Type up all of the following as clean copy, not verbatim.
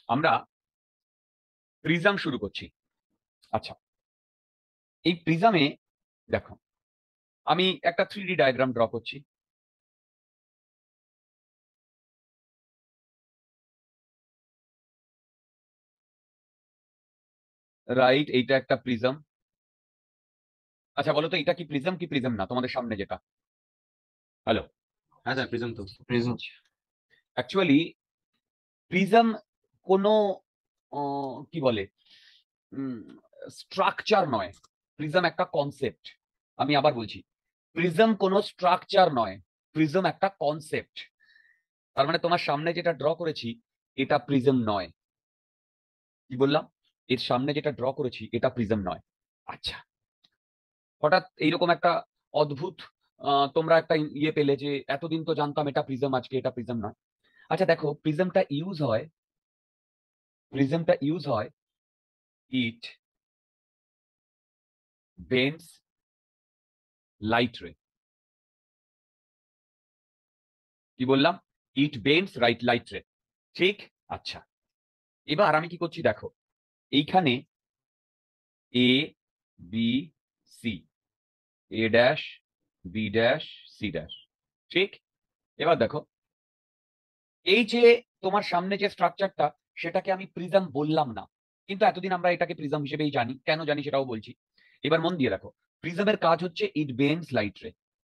আমরা প্রিজম শুরু করছি। আচ্ছা, এই প্রিজমে দেখো, আমি একটা 3D ডায়াগ্রাম ড্র করছি। রাইট, এইটা একটা প্রিজম। আচ্ছা বলো তো, এটা কি প্রিজম কি প্রিজম না তোমাদের সামনে যেটা? হ্যালো। হ্যাঁ স্যার, প্রিজম তো প্রিজম। অ্যাকচুয়ালি প্রিজম কোনো কি বলে স্ট্রাকচার নয়, প্রিজম একটা কনসেপ্ট। আমি আবার বলছি, প্রিজম কোনো স্ট্রাকচার নয়, প্রিজম একটা কনসেপ্ট। তার মানে তোমার সামনে যেটা ড্র করেছি এটা প্রিজম নয়। কি বললাম? এর সামনে যেটা ড্র করেছি এটা প্রিজম নয়। আচ্ছা, হঠাৎ এইরকম একটা অদ্ভুত তোমরা একটা ইয়ে পেলে যে এতদিন তো জানতাম এটা প্রিজম, আজকে এটা প্রিজম নয়। আচ্ছা দেখো, প্রিজমটা ইউজ হয় ইট বেন্ডস লাইট রে। কি বললাম? ইট বেন্ডস লাইট রে, ঠিক? আচ্ছা, এবার আমি কি করছি দেখো, এইখানে A B C, A dash B dash C dash, ঠিক? এবার দেখো, এই যে তোমার সামনে যে স্ট্রাকচারটা, সেটাকে আমি প্রিজম বললাম না, কিন্তু এতদিন আমরা এটাকে প্রিজম হিসেবেই জানি। কেন জানি সেটাও বলছি। এবার মন দিয়ে দেখো, প্রিজমের কাজ হচ্ছে ইট বেন্ডস লাইট রে।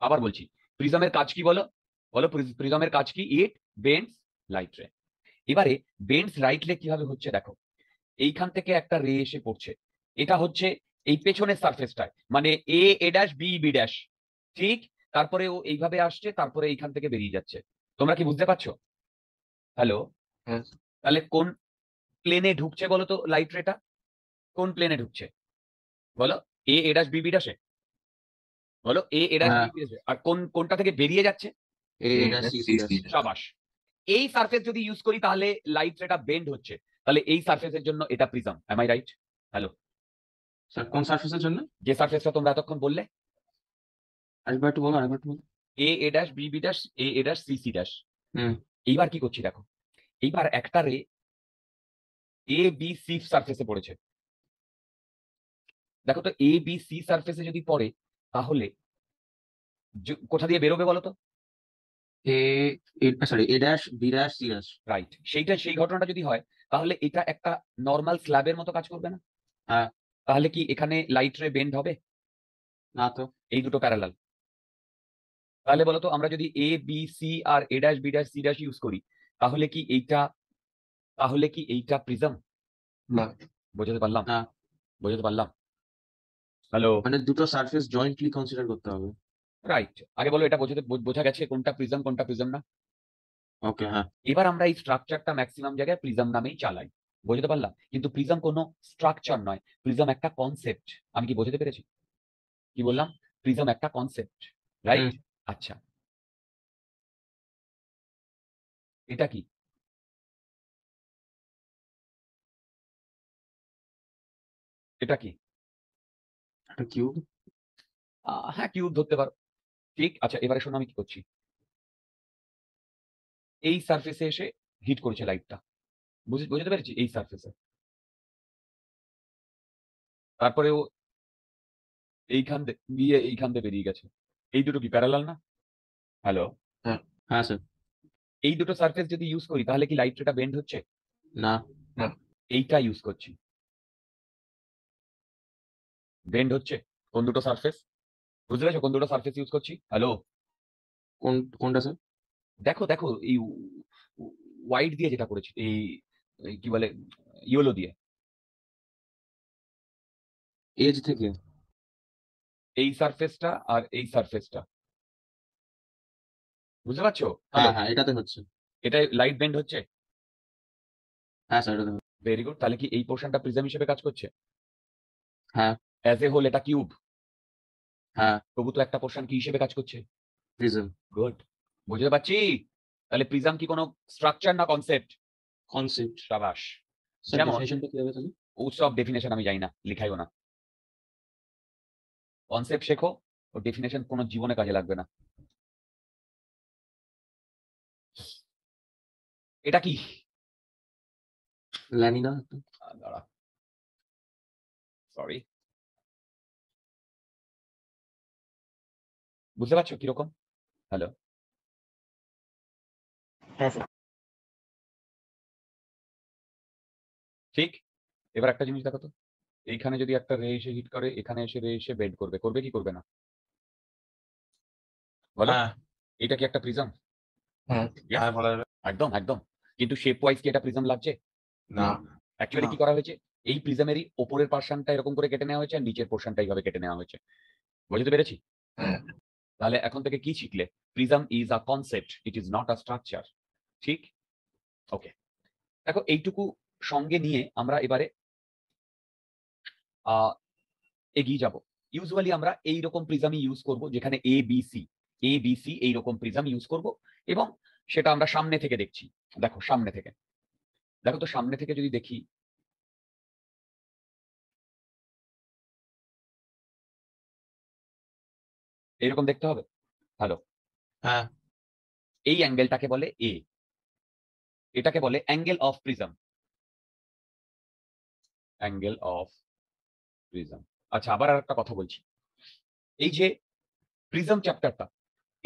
আবার বলছি, প্রিজমের কাজ কি বলো? বলো, প্রিজমের কাজ কি? ইট বেন্ডস লাইট রে। এবারে বেন্ডস লাইট রে কিভাবে হচ্ছে দেখো, এইখান থেকে একটা রে এসে পড়ছে, এটা হচ্ছে এই পেছনের সারফেসটায়, মানে এ ড্যাশ বি ড্যাশ, ঠিক? তারপরে ও এইভাবে আসছে, তারপরে এইখান থেকে বেরিয়ে যাচ্ছে। তোমরা কি বুঝতে পারছো? হ্যালো। হ্যাঁ তাহলে কোন প্লেনে ঢুকছে বলো তো লাইট রেটা? কোন প্লেনে ঢুকছে বলো? A dash B ড্যাশে? বলো, এ ড্যাশ হ্যাঁ, বি ড্যাশে। আর কোনটা থেকে বেরিয়ে যাচ্ছে? এটা সি সি ড্যাশ। সাবাস। এই সারফেস যদি ইউজ করি তাহলে লাইট রেটা বেন্ড হচ্ছে, তাহলে এই সারফেসের জন্য এটা prism. Am I right? Hello. Sir কোন সারফেসের জন্য? যে সারফেসটা তোমরা এতক্ষণ বললে, আরেকবার একটু বলো, আরেকবার একটু বলো। A dash B dash A dash C dash. হুম। এইবার কি করছি দেখো, এইবার একটা রে এ বি সি সারফেসে পড়েছে। দেখো তো, এ বি সি সারফেসে যদি পড়ে, তাহলে কোথা দিয়ে বেরোবে বলো তো? A sorry, A dash B dash C dash. Right, সেই ঘটনাটা যদি হয়, তাহলে এটা একটা নর্মাল স্ল্যাবের মতো কাজ করবে না? হ্যাঁ। তাহলে কি এখানে লাইট রে বেন্ড হবে? না তো। এই দুটো প্যারালাল। তাহলে বলতো, আমরা যদি এ বি সি আর A dash B dash C dash use করি, তাহলে কি এইটা প্রিজম? না। বোঝাতে পারলাম? না, বোঝাতে পারলাম? হ্যালো। মানে দুটো সারফেস জয়েন্টলি কনসিডার করতে হবে। রাইট, আগে বলো এটা বোঝা গেছে কোনটা প্রিজম কোনটা প্রিজম না? ওকে, হ্যাঁ। এবার আমরা এই স্ট্রাকচারটা ম্যাক্সিমাম জায়গায় প্রিজম নামেই চালাই। বোঝাতে পারলাম? কিন্তু প্রিজম কোনো স্ট্রাকচার নয়, প্রিজম একটা কনসেপ্ট। আমি কি বোঝাতে পেরেছি? কি বললাম? প্রিজম একটা কনসেপ্ট, হুম। রাইট? আচ্ছা, এটা কি? এটা কি? একটা কিউব। হ্যাঁ, কিউব ধরতে পারো, ঠিক। আচ্ছা, এবারে শোনো আমি কি করছি। এই সারফেসে এসে হিট করেছে লাইটটা, বুঝতে পেরেছি? এই সারফেসে, তারপরে ও এইখান দিয়ে বেরিয়ে গেছে। এই দুটো কি প্যারালাল না? হ্যালো। হ্যাঁ। হ্যাঁ স্যার। এই দুটো সারফেস যদি ইউজ করি, তাহলে কি লাইট রেটা বেন্ড হচ্ছে? না। না। এইটা ইউজ করছি, বেন্ড হচ্ছে। কোন দুটো সারফেস? বুঝতে পেরেছো কোন দুটো সারফেস ইউজ করছি? হ্যালো। কোনটা স্যার? দেখো দেখো, এই হোয়াইট দিয়ে যেটা করেছি, এই এই কি বলে, ইয়েলো দিয়ে। এজ থেকে। এই সারফেসটা আর এই সারফেসটা, বুঝতে পারছো? হ্যাঁ হ্যালো। হ্যাঁ, এটাতে হচ্ছে। এটা লাইট বেন্ড হচ্ছে। হ্যাঁ স্যার, এটাতে হচ্ছে। Very good. তাহলে কি এই পোর্শনটা প্রিজম হিসেবে কাজ করছে? হ্যাঁ। অ্যাজ এ হোল এটা কিউব, হ্যাঁ। তবু তো একটা পোর্শন কি হিসেবে কাজ করছে? প্রিজম। গুড। বুঝতে পারছি। তাহলে প্রিজম কি কোনো স্ট্রাকচার না কনসেপ্ট? কনসেপ্ট। সাবাস। স্যার যেমন, ডেফিনেশনটা কি হবে তাহলে? ওসব ডেফিনেশন আমি জানি না, লিখাইও না। কনসেপ্ট শেখো, ও ডেফিনেশন কোনো জীবনে কাজে লাগবে না। এটা কি? ল্যানিনা দাঁড়া, সরি, বুঝতে পারছো কিরকম? হ্যালো, হ্যাঁ স্যার ঠিক। এবার একটা জিনিস দেখো তো, এইখানে যদি একটা রে এসে হিট করে, এখানে এসে রে এসে বেন্ড করবে, করবে কি করবে না? বলো, হ্যাঁ এটা কি একটা প্রিজম? হ্যাঁ হ্যাঁ বলা যাবে একদম একদম। কিন্তু শেপ ওয়াইজ কি এটা প্রিজম লাগছে? না অ্যাকচুয়ালি কি করা হয়েছে, এই প্রিজমেরই ওপরের পোর্শনটা এরকম করে কেটে নেওয়া হয়েছে আর নিচের পোর্শনটা এইভাবে কেটে নেওয়া হয়েছে। বুঝতে পেরেছি? হ্যাঁ তাহলে এখন থেকে কি শিখলে? Prism is a concept, it is not a structure. ঠিক? ওকে। দেখো এইটুকু সঙ্গে নিয়ে আমরা এবারে আহ, এগিয়ে যাব। ইউজুয়ালি আমরা এইরকম প্রিজমই ইউজ করব, যেখানে এ বি সি এইরকম প্রিজম ইউজ করব, এবং সেটা আমরা সামনে থেকে দেখছি। দেখো সামনে থেকে, দেখো তো সামনে থেকে যদি দেখি, এরকম দেখতে হবে। হ্যালো, হ্যাঁ এই অ্যাঙ্গেলটাকে বলে এ, এটাকে বলে angle of prism, angle of prism. আচ্ছা, আবার আর একটা কথা বলছি, এই যে প্রিজম চ্যাপ্টারটা,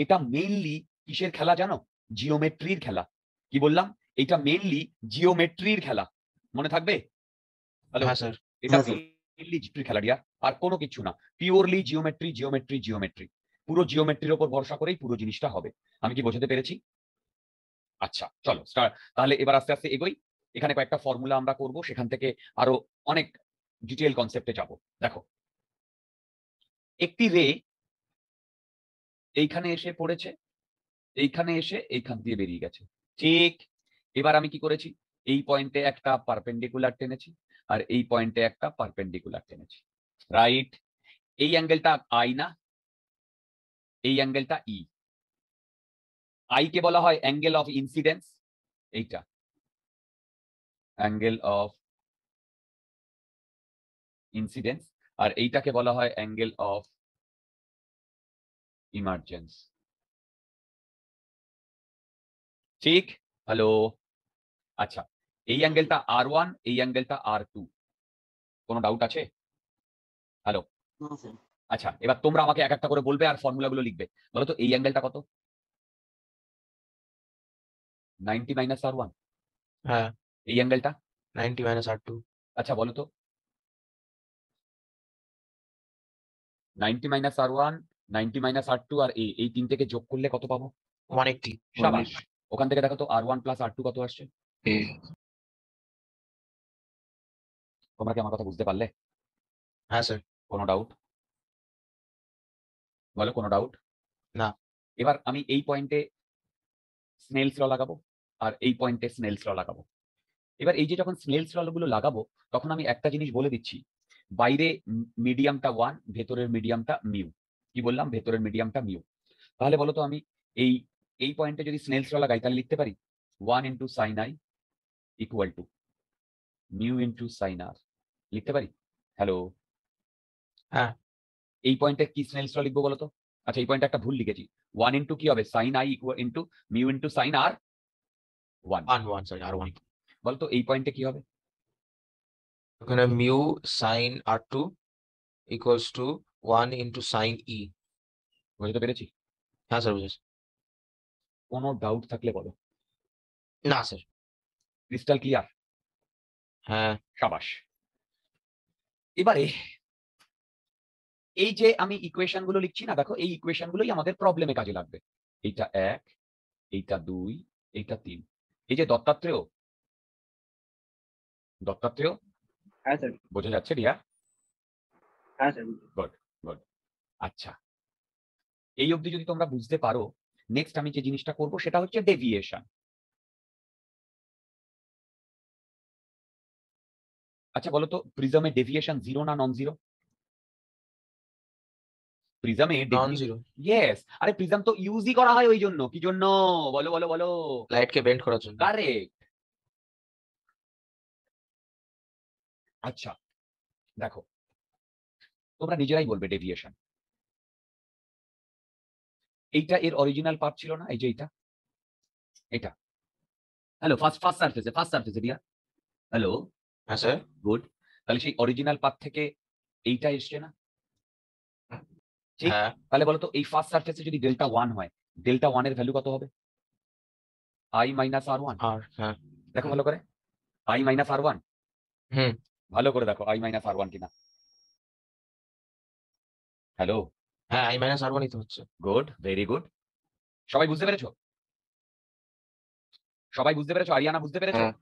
এটা মেইনলি কিসের খেলা জানো? জিওমেট্রির খেলা। কি বললাম? এটা মেইনলি জিওমেট্রির খেলা, মনে থাকবে? হ্যালো, হ্যাঁ স্যার এটা মেইনলি জিওমেট্রির খেলা ডিয়ার, আর কোনো কিছু না। পিওরলি জিওমেট্রি জিওমেট্রি জিওমেট্রি, পুরো জিওমেট্রির উপর ভরসা করেই পুরো জিনিসটা হবে। আমি কি বোঝাতে পেরেছি? আচ্ছা চলো স্টার্ট, তাহলে এবার আস্তে আস্তে এগোই। এখানে কয়েকটা ফর্মুলা আমরা করব, সেখান থেকে আরো অনেক ডিটেল কনসেপ্টে যাব। দেখো, একটি রে এইখানে এসে পড়েছে, এইখানে এসে এইখান দিয়ে বেরিয়ে গেছে। ঠিক। এবার আমি কি করেছি, এই পয়েন্টে একটা পারপেন্ডিকুলার টেনেছি, আর এই পয়েন্টে একটা পারপেন্ডিকুলার টেনেছি। রাইট? এই অ্যাঙ্গেলটা আই না, এই অ্যাঙ্গেলটা ই। আই কে বলা হয় অ্যাঙ্গেল অফ ইনসিডেন্স, এইটা অ্যাঙ্গেল অফ ইনসিডেন্স, আর এইটাকে বলা হয় অ্যাঙ্গেল অফ ইমার্জেন্স। ঠিক? হ্যালো, আচ্ছা, এই অ্যাঙ্গেলটা আর1, এই অ্যাঙ্গেলটা আর2। কোনো ডাউট আছে? হ্যালো, আচ্ছা, এবার তোমরা আমাকে এক একটা করে বলবে আর ফর্মুলাগুলো লিখবে। বলো তো এই অ্যাঙ্গেলটা কত? 90 মাইনাস আর1। হ্যাঁ এই অ্যাঙ্গেলটা? 90 মাইনাস R2 আচ্ছা বলো তো, 90 মাইনাস আর1, 90 মাইনাস আর2 আর এই তিনটেকে যোগ করলে কত পাবো? 180 সাবাস। ওখান থেকে দেখো তো আর1 প্লাস আর2 কত আসছে? তোমরা কি আমার কথা বুঝতে পারলে? হ্যাঁ স্যার কোনো ডাউট? বলো, কোনো ডাউট? না এবার আমি এই পয়েন্টে স্নেলস ল লাগাবো, আর এই পয়েন্টে স্নেলস ল লাগাবো। এবার এই যে যখন স্নেলস ল গুলো লাগাবো, তখন আমি একটা জিনিস বলে দিচ্ছি, বাইরে মিডিয়ামটা 1, ভেতরের মিডিয়ামটা মিউ। কি বললাম? ভেতরের মিডিয়ামটা মিউ। তাহলে বলো তো, আমি এই এই পয়েন্টে যদি স্নেলস ল লাগাই, তাহলে লিখতে পারি 1 into sine I equal to mu into sine R. লিখতে পারি? হ্যালো, হ্যাঁ এই পয়েন্টে কি স্নেলস ল লিখবো বলো তো? আচ্ছা, এই পয়েন্টে একটা ভুল লিখেছি। 1 ইন্টু কি হবে? Sine I equal into mu into sine r 1। 1 sorry R1 বলতো এই পয়েন্টে কি হবে? ওখানে mu sine R2 equals to 1 into sine e. বুঝতে পেরেছি? হ্যাঁ স্যার বুঝেছি। কোনো ডাউট থাকলে বলো। না স্যার ক্রিস্টাল ক্লিয়ার? হ্যাঁ সাবাস। এবারে এই যে আমি ইকুয়েশন গুলো লিখছি না, দেখো এই ইকুয়েশন গুলোই আমাদের প্রবলেমে কাজে লাগবে। এইটা 1, এইটা 2, এইটা 3। এই যে দত্তাত্রেয়, দত্তাত্রেয়, হ্যাঁ স্যার। বোঝা যাচ্ছে রিয়া? হ্যাঁ স্যার। Good, good. আচ্ছা, এই অবধি যদি তোমরা বুঝতে পারো, নেক্সট আমি যে জিনিসটা করব সেটা হচ্ছে ডেভিয়েশন। আচ্ছা বলো তো, প্রিজমে ডেভিয়েশন জিরো না নন জিরো? প্রিজমে নন জিরো ইয়েস, আরে প্রিজম তো ইউজই করা হয় ওই জন্য। কি জন্য? বলো বলো বলো। লাইটকে বেন্ড করার জন্য। কারেক্ট। আচ্ছা দেখো, তোমরা নিজেরাই বলবে ডেভিয়েশন। এইটা এর অরিজিনাল পার্ট ছিল না, এই যে এইটা, এটা। হ্যালো, ফার্স্ট ফার্স্ট সারফেসে দিয়া হ্যালো, হ্যাঁ স্যার। গুড। তাহলে সেই অরিজিনাল পাথ থেকে এইটা এসছে না? ঠিক। হ্যাঁ। তাহলে বলো তো এই ফার্স্ট সারফেসে যদি ডেল্টা 1 হয়, ডেল্টা 1 এর ভ্যালু কত হবে? i minus r1। আর হ্যাঁ। দেখো ভালো করে। i minus r1। হুম। ভালো করে দেখো i মাইনাস r1 কিনা। হ্যালো, হ্যাঁ, i মাইনাস r1 ই তো হচ্ছে। Good, very good. সবাই বুঝতে পেরেছো? সবাই বুঝতে পেরেছো? আরিয়ানা বুঝতে পেরেছো? হ্যাঁ।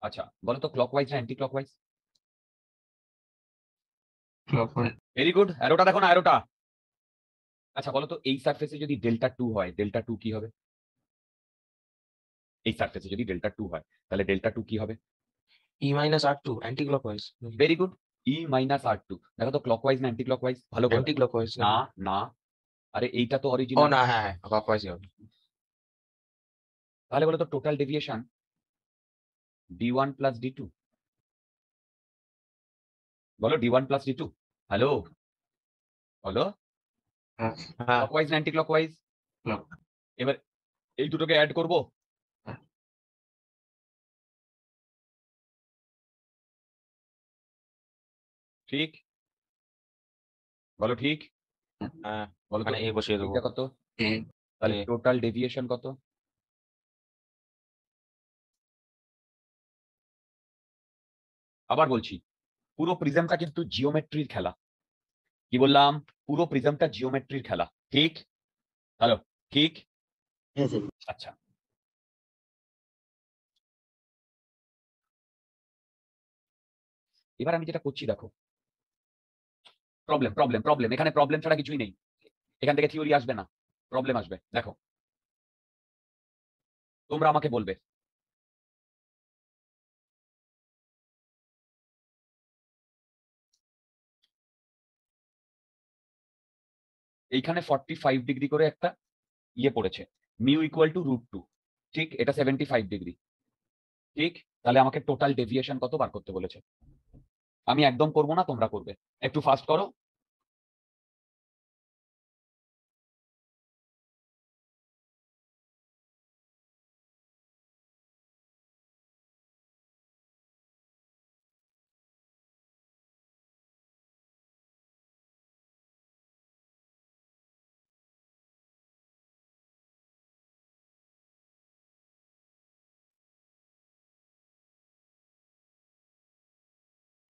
আচ্ছা, বলো তো ক্লকওয়াইজ না anticlockwise? clockwise। Very good. অ্যারোটা দেখো না, অ্যারোটা। আচ্ছা বলো তো এই সারফেসে যদি ডেল্টা 2 হয়, ডেল্টা 2 কি হবে? এই সারফেসে যদি ডেল্টা 2 হয়, তাহলে ডেল্টা 2 কি হবে? e minus r2 anticlockwise. Very good. E minus r2। দেখো তো ক্লকওয়াইজ না অ্যান্টি ক্লকওয়াইজ? ভালো করে অ্যান্টি দেখো। ক্লকওয়াইজ। না, না। আরে এইটা তো ও অরিজিনাল। না, হ্যাঁ ক্লকওয়াইজ হবে। তাহলে বলো তো total deviation d1 plus d2। বলো d1 প্লাস d2। হ্যালো, বলো। হ্যাঁ। ক্লকওয়াইজ না অ্যান্টি ক্লকওয়াইজ? এবার এই দুটোকে অ্যাড করব। ঠিক, বলো ঠিক। হ্যাঁ, বলো তো মানে এ বসিয়ে দেবো। এইটা কত? তাহলে A। টোটাল ডেভিয়েশন কত? আবার বলছি, পুরো প্রিজমটা কিন্তু জিওমেট্রির খেলা। কি বললাম? পুরো প্রিজমটা জিওমেট্রির খেলা। ঠিক? হ্যালো, ঠিক? Yes, sir. আচ্ছা, এবার আমি যেটা করছি দেখো। Problem, problem, problem. এখানে প্রবলেম ছাড়া কিছুই নেই। এখান থেকে থিওরি আসবে না, প্রবলেম আসবে। দেখো, তোমরা আমাকে বলবে এইখানে 45 ডিগ্রি করে একটা ইয়ে পড়েছে, মিউ ইকুয়াল টু √2। ঠিক, এটা 75 ডিগ্রি। ঠিক, তাহলে আমাকে টোটাল ডেভিয়েশন কত বার করতে বলেছে। আমি একদম করবো না, তোমরা করবে। একটু ফাস্ট করো।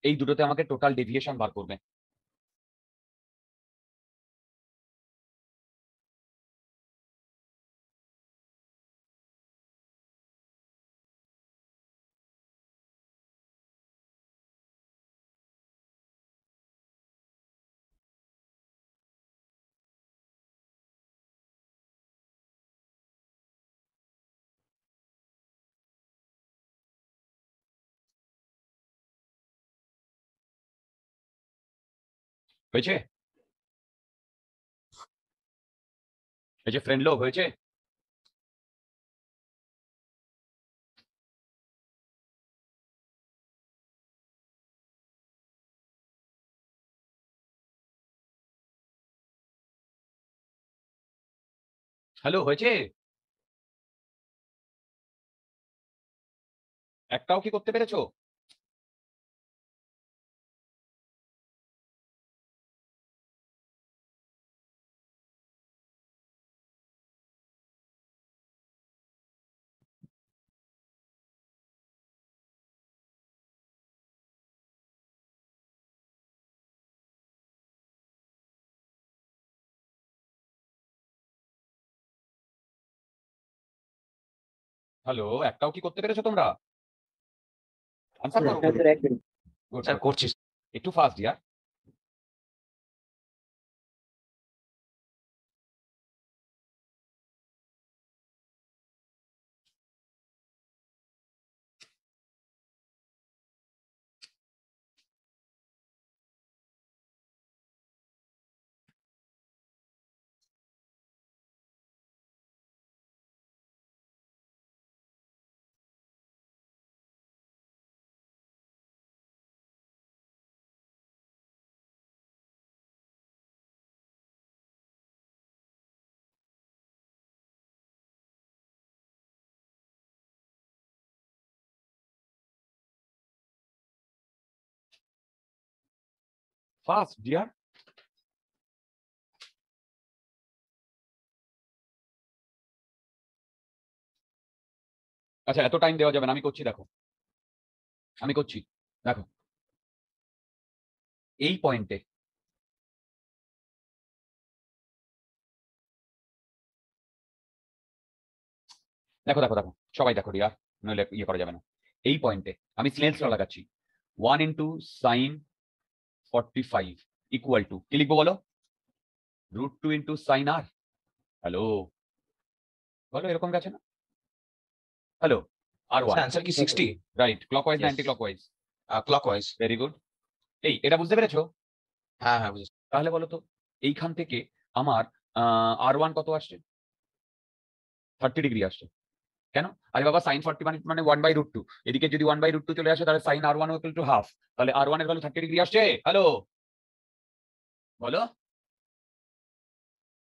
এই দুটোতে আমাকে টোটাল ডেভিয়েশন বার করবে। হয়েছে? এই যে ফ্রেন্ড লোক হয়েছে। হ্যালো, হয়েছে? একটাও কি করতে পেরেছো? হ্যালো, একটাও কি করতে পেরেছো তোমরা? আনসার করো। Sir, এক মিনিট। Good, sir good. করছি। একটু ফাস্ট ইয়ার। Fast deer. আচ্ছা, এত টাইম দেওয়া যাবে না, আমি করছি, দেখো আমি করছি, দেখো এই পয়েন্টে দেখো দেখো দেখো সবাই দেখো ডিয়ার, নইলে ইয়ে করা যাবে না। এই পয়েন্টে আমি স্নেলস ল লাগাচ্ছি, 1 ইন্টু সাইন 45 ইকুয়াল টু কি লিখবো বলো, √2 ইন্টু সাইন আর। হ্যালো, বলো এরকম গেছে না? হ্যালো, আর ওয়ান, আনসার কি 60? রাইট, ক্লকওয়াইজ না Yes. Anti clockwise? Clockwise. Very good. এই এটা বুঝতে পেরেছো? হ্যাঁ হ্যাঁ বুঝেছি। তাহলে বলো তো এইখান থেকে আমার R1 কত আসছে? 30 ডিগ্রি আসছে। কেন? আরে বাবা, সাইন 40 মানে 1/√2, এদিকে যদি 1/√2 চলে আসে তাহলে sign R1 equal to half, তাহলে R1 এর ভ্যালু 30 ডিগ্রি আসছে। হ্যালো, বলো,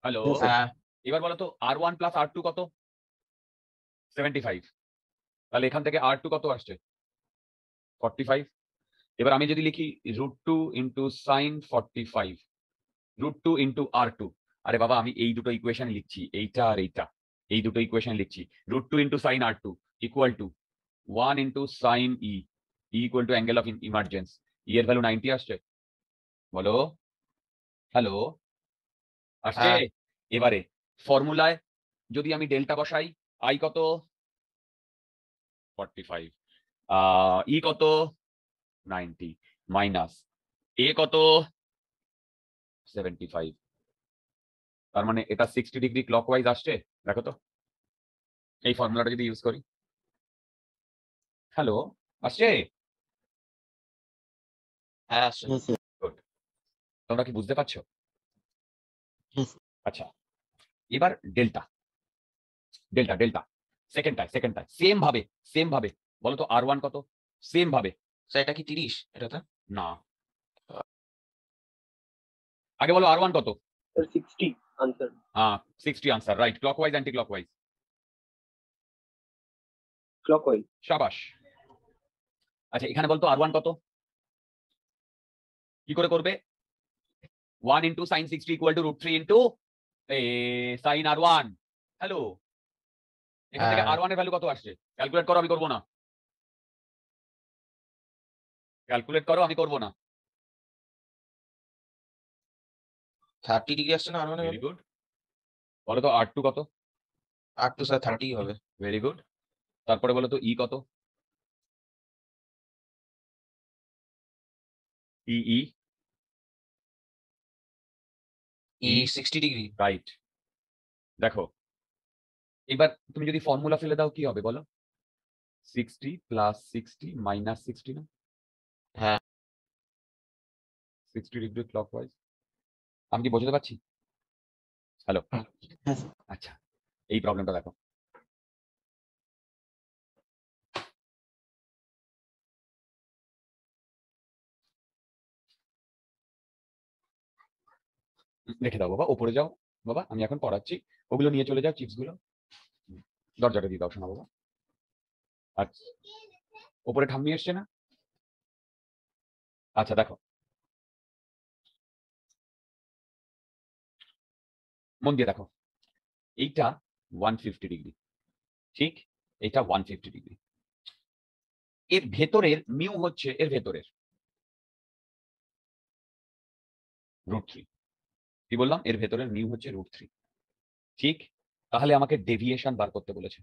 হ্যালো। Yes, sir. হ্যাঁ এবার বলো তো R1 প্লাস R2 কত? 75। তাহলে এখান থেকে R2 কত আসছে? 45। এবার আমি যদি লিখি √2 ইন্টু সাইন 45, √2 ইন্টু R2, আরে বাবা আমি এই দুটো ইকুয়েশন লিখছি, এইটা আর এইটা, এই দুটো ইকুয়েশন লিখছি। √2 into sine R2 equal to 1 into sine E equal to angle of emergence, E এর ভ্যালু 90 আসছে। বলো, হ্যালো, আসছে? হ্যাঁ। এবারে ফর্মুলায় যদি আমি ডেল্টা বসাই, আই কত? 45, ই কত? 90, মাইনাস এ কত? 75। তার মানে এটা 60 ডিগ্রি ক্লকওয়াইজ আসছে। দেখো তো এই ফর্মুলাটা যদি ইউজ করি, হ্যালো, আসছে? হ্যাঁ আসছে। Yes, sir. Good. তোমরা কি বুঝতে পারছো? Yes. আচ্ছা, এবার ডেল্টা ডেল্টা ডেল্টা সেকেন্ডটায় সেম ভাবে বলো তো R1 কত? সেম ভাবে। স্যার এটা কি 30 এটাতে? না, আগে বলো R1 কত? Sir, 60 answer. 60 answer, right. Clockwise anticlockwise? Clockwise. শাবাশ। আচ্ছা, এখানে বলতো R1 কত? কি করে করবে? 1 into sign 60 equal to √3 into sign R1। Hello, এখান থেকে হ্যাঁ। R1 এর ভ্যালু কত আসছে? ক্যালকুলেট করো, আমি করবো না। ক্যালকুলেট করো, আমি করবো না। 30 ডিগ্রি আসছে না আর মানে? Very good. বলো তো R2 কত? R2 স্যার 30 হবে। Very good. তারপরে বলো তো ই কত? ই ই 60 ডিগ্রি। রাইট। দেখো এবার তুমি যদি ফর্মুলা ফেলে দাও কি হবে বলো? 60 প্লাস 60 মাইনাস 60 না? হ্যাঁ 60 ডিগ্রি ক্লকওয়াইজ। আমি কি বোঝাতে পারছি? Hello, Yes. আচ্ছা, এই প্রবলেমটা দেখো। রেখে দাও বাবা, ওপরে যাও বাবা, আমি এখন পড়াচ্ছি, ওগুলো নিয়ে চলে যাও, চিপস গুলো। দরজাটা দিয়ে দাও শোনা বাবা। আচ্ছা, ওপরে ঠাম্মি এসছে না? আচ্ছা দেখো, মন দিয়ে দেখো, এইটা 150 ডিগ্রি, ঠিক? এটা 150 ডিগ্রি। এর ভেতরের মিউ হচ্ছে এর ভেতরের √3। কি বললাম? এর ভেতরের মিউ হচ্ছে √3, ঠিক? তাহলে আমাকে ডেভিয়েশন বার করতে বলেছে,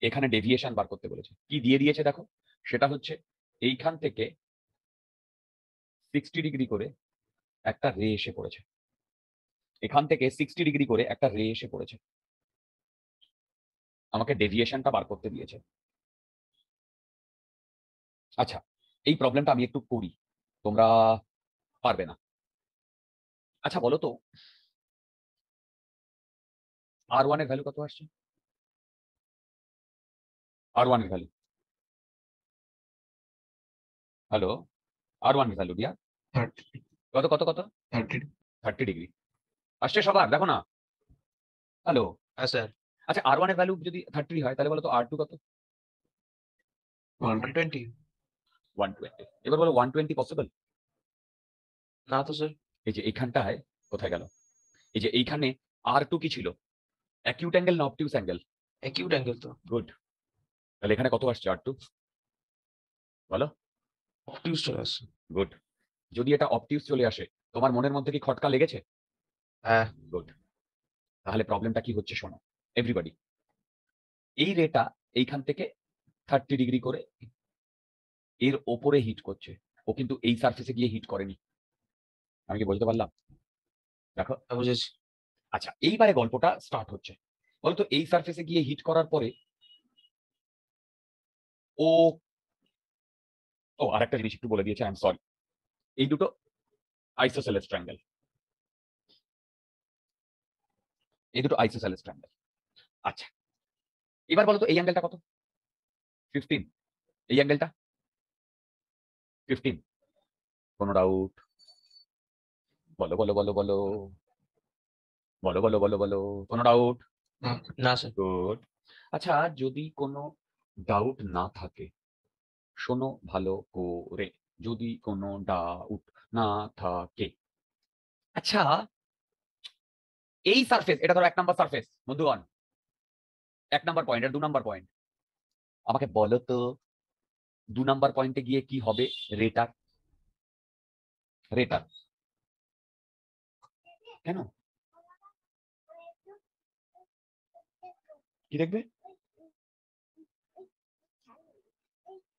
এখানে ডেভিয়েশন বার করতে বলেছে। কি দিয়ে দিয়েছে দেখো, সেটা হচ্ছে এইখান থেকে 60 ডিগ্রি করে একটা রে এসে পড়েছে, এখান থেকে 60 ডিগ্রি করে একটা রে এসে পড়েছে, আমাকে ডেভিয়েশনটা বার করতে দিয়েছে। আচ্ছা, এই প্রবলেমটা আমি একটু করি, তোমরা পারবে না। আচ্ছা বলো তো R1 এর ভ্যালু কত আসছে? R1 এর ভ্যালু, হ্যালো, R1 এর ভ্যালু দিয়া 30 কত কত কত? 30 ডিগ্রি আসছে সবার, দেখো না। হ্যালো, হ্যাঁ স্যার আচ্ছা R1 এর ভ্যালু যদি 30 হয় তাহলে বলো তো R2 কত? 120। 120। এবার বলো 120 পসিবল? না তো স্যার। এই যে এইখানটায় কোথায় গেল? এই যে এইখানে R2 কি ছিল? অ্যাকিউট অ্যাঙ্গেল না অবটিউস অ্যাঙ্গেল? অ্যাকিউট অ্যাঙ্গেল তো। গুড। তাহলে এখানে কত আসছে R2? বলো। অবটিউস চলে আসছে। গুড। যদি এটা অবটিউস চলে আসে, তোমার মনের মধ্যে কি খটকা লেগেছে? হ্যাঁ। গুড। তাহলে প্রবলেমটা কি হচ্ছে শোনো এভরিবডি। এই রেটা এইখান থেকে 30 ডিগ্রি করে এর ওপরে হিট করছে। ও কিন্তু এই সারফেসে গিয়ে হিট করেনি। আমি কি বলতে পারলাম? দেখো। বুঝেছি। আচ্ছা, এইবারে গল্পটা স্টার্ট হচ্ছে। বলতো এই সারফেসে গিয়ে হিট করার পরে ও আরেকটা জিনিস একটু বলে দিয়েছে, আই এম সরি। এই দুটো আইসোসেলেস ট্রায়াঙ্গেল। এই দুটো আইসোসেলেস ট্রায়াঙ্গেল। আচ্ছা, এবার বলো তো এই অ্যাঙ্গেলটা কত? 15। এই অ্যাঙ্গেলটা 15। কোনো ডাউট? বলো বলো বলো বলো বলো বলো বলো বলো কোনো ডাউট? না স্যার। গুড। আচ্ছা, যদি কোনো ডাউট না থাকে, শোনো ভালো করে, যদি কোনো ডাউট না থাকে, আচ্ছা এই সারফেস, এটা ধরো 1 নাম্বার সারফেস বন্ধুগণ, 1 নাম্বার পয়েন্ট আর 2 নাম্বার পয়েন্ট। আমাকে বলো তো 2 নাম্বার পয়েন্টে গিয়ে কি হবে রেটার? রেটার কেন? কি দেখবে?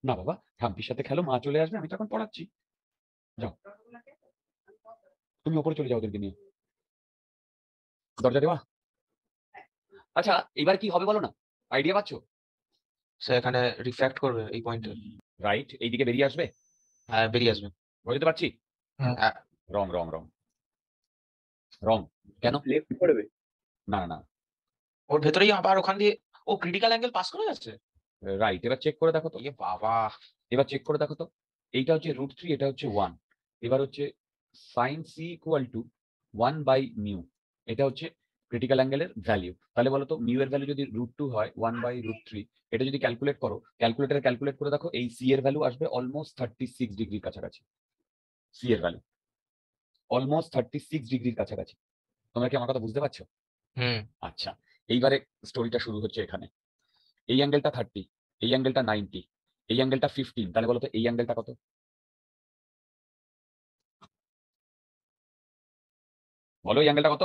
না বাবা, ঠাম্পির সাথে খেলো, মা চলে আসবে, আমি তখন পড়াচ্ছি। যাও, তুমি ওপরে চলে যাও ওদেরকে নিয়ে। দরজা দেওয়া। আচ্ছা, এবার কি হবে বলো না? আইডিয়া পাচ্ছ? স্যার এখানে রিফ্র্যাক্ট করবে এই পয়েন্টে। রাইট, এইদিকে বেরিয়ে আসবে। হ্যাঁ, বেরিয়ে আসবে। বুঝতে পারছি? হ্যাঁ। রং রং রং রং। কেন? লেফট করবে। না না, ওর ভেতরেই আবার ওখান দিয়ে ও ক্রিটিক্যাল অ্যাঙ্গেল পাস করে যাচ্ছে। রাইট। এবার চেক করে দেখো তো। এ বাবা। এবার চেক করে দেখো তো। এইটা হচ্ছে √3, এটা হচ্ছে 1। এবার হচ্ছে sin c equal to 1 by mu. এটা হচ্ছে ক্রিটিক্যাল অ্যাঙ্গেলের ভ্যালু। তাহলে বলো তো মিউ এর ভ্যালু যদি √2 হয় 1 বাই √3, এটা যদি ক্যালকুলেট করো, ক্যালকুলেটরে ক্যালকুলেট করে দেখো, এই সি এর ভ্যালু আসবে অলমোস্ট 36 ডিগ্রির কাছাকাছি। সি এর ভ্যালু অলমোস্ট 36 ডিগ্রির কাছাকাছি। তোমরা কি আমার কথা বুঝতে পারছো? হুম। আচ্ছা, এইবারে স্টোরিটা শুরু হচ্ছে এখানে। এই অ্যাঙ্গেলটা 30, এই অ্যাঙ্গেলটা 90, এই অ্যাঙ্গেলটা 15। তাহলে বলো তো এই অ্যাঙ্গেলটা কত? বলো এই অ্যাঙ্গেলটা কত?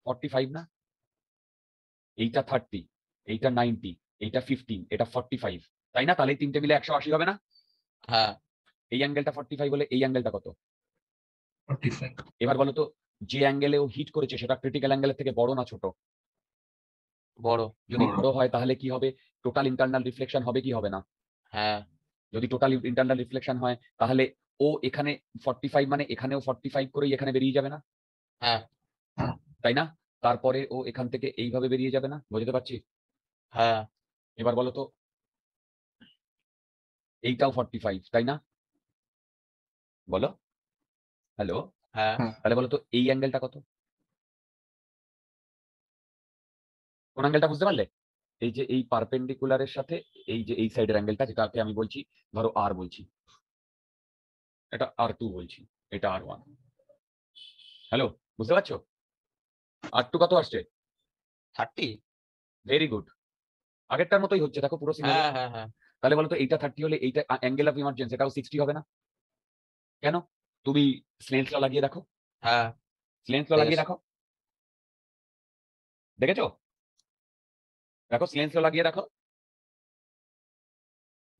45 না? এইটা 30, এইটা 90, এইটা 15, এটা 45, তাই না? তাহলে এই তিনটে মিলে 180 হবে না? হ্যাঁ। এই অ্যাঙ্গেলটা 45 বলে এই অ্যাঙ্গেলটা কত? 45। এবার বলো তো যে অ্যাঙ্গেলে ও হিট করেছে সেটা ক্রিটিক্যাল অ্যাঙ্গেলের থেকে বড় না ছোট? বড়। যদি বড় হয় তাহলে কি হবে? টোটাল ইন্টারনাল রিফ্লেকশন হবে কি হবে না? হ্যাঁ। যদি টোটাল ইন্টারনাল রিফ্লেকশন হয় তাহলে ও এখানে 45 মানে এখানেও 45 করেই এখানে বেরিয়ে যাবে না? হ্যাঁ। তাই না? তারপরে ও এখান থেকে এইভাবে বেরিয়ে যাবে না? বুঝতে পারছি? হ্যাঁ। এবার বলো তো এইটাও 45, তাই না? বলো। হ্যালো। হ্যাঁ। তাহলে বলো তো এই অ্যাঙ্গেলটা কত? কোন অ্যাঙ্গেলটা বুঝতে পারলে? এই যে এই পারপেন্ডিকুলারের সাথে এই যে এই সাইডের অ্যাঙ্গেলটা, যেটাকে আমি বলছি ধরো আর বলছি, এটা R2 বলছি, এটা R1। হ্যালো, বুঝতে পারছো? R2 কত আসছে? 30। Very good. আগেরটার মতোই হচ্ছে, দেখো পুরো সিনারি। হ্যাঁ, হ্যাঁ, হ্যাঁ। তাহলে বলো তো এইটা 30 হলে এইটা অ্যাঙ্গেল অফ ইমার্জেন্স, এটাও 60 হবে না? কেন? তুমি স্নেলস ল লাগিয়ে দেখো। হ্যাঁ। স্নেলস ল লাগিয়ে দেখো। দেখেছো? দেখো স্নেলস ল লাগিয়ে দেখো।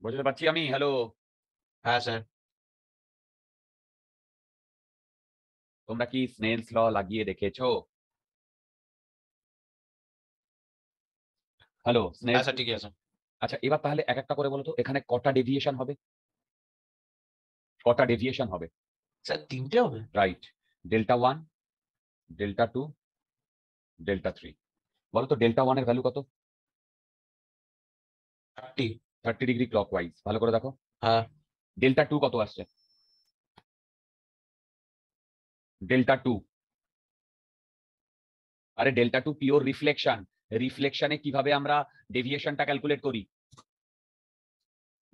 বুঝতে পারছি আমি। হ্যালো, হ্যাঁ স্যার। তোমরা কি স্নেলস ল লাগিয়ে দেখেছো? হ্যালো, হ্যাঁ স্নেলস। স্যার, ঠিকই আছে। আচ্ছা, এবার তাহলে এক একটা করে বলো তো এখানে কটা ডেভিয়েশন হবে? কটা ডেভিয়েশন হবে? স্যার 3টে হবে। রাইট। Delta 1, delta 2, delta 3। বলো তো ডেল্টা 1 এর ভ্যালু কত? 30। 30 ডিগ্রি ক্লকওয়াইজ। ভালো করে দেখো। হ্যাঁ। ডেল্টা 2 কত আসছে? ডেল্টা 2, আরে ডেল্টা 2 পিওর রিফ্লেকশন। রিফ্লেকশনে কিভাবে আমরা ডেভিয়েশনটা ক্যালকুলেট করি?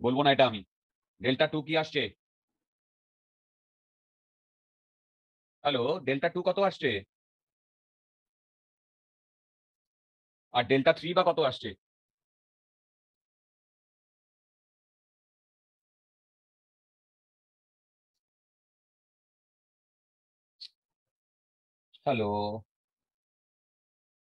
বলবো না এটা আমি। ডেল্টা টু কি আসছে? হ্যালো, ডেল্টা টু কত আসছে? আর ডেল্টা থ্রি বা কত আসছে? হ্যালো,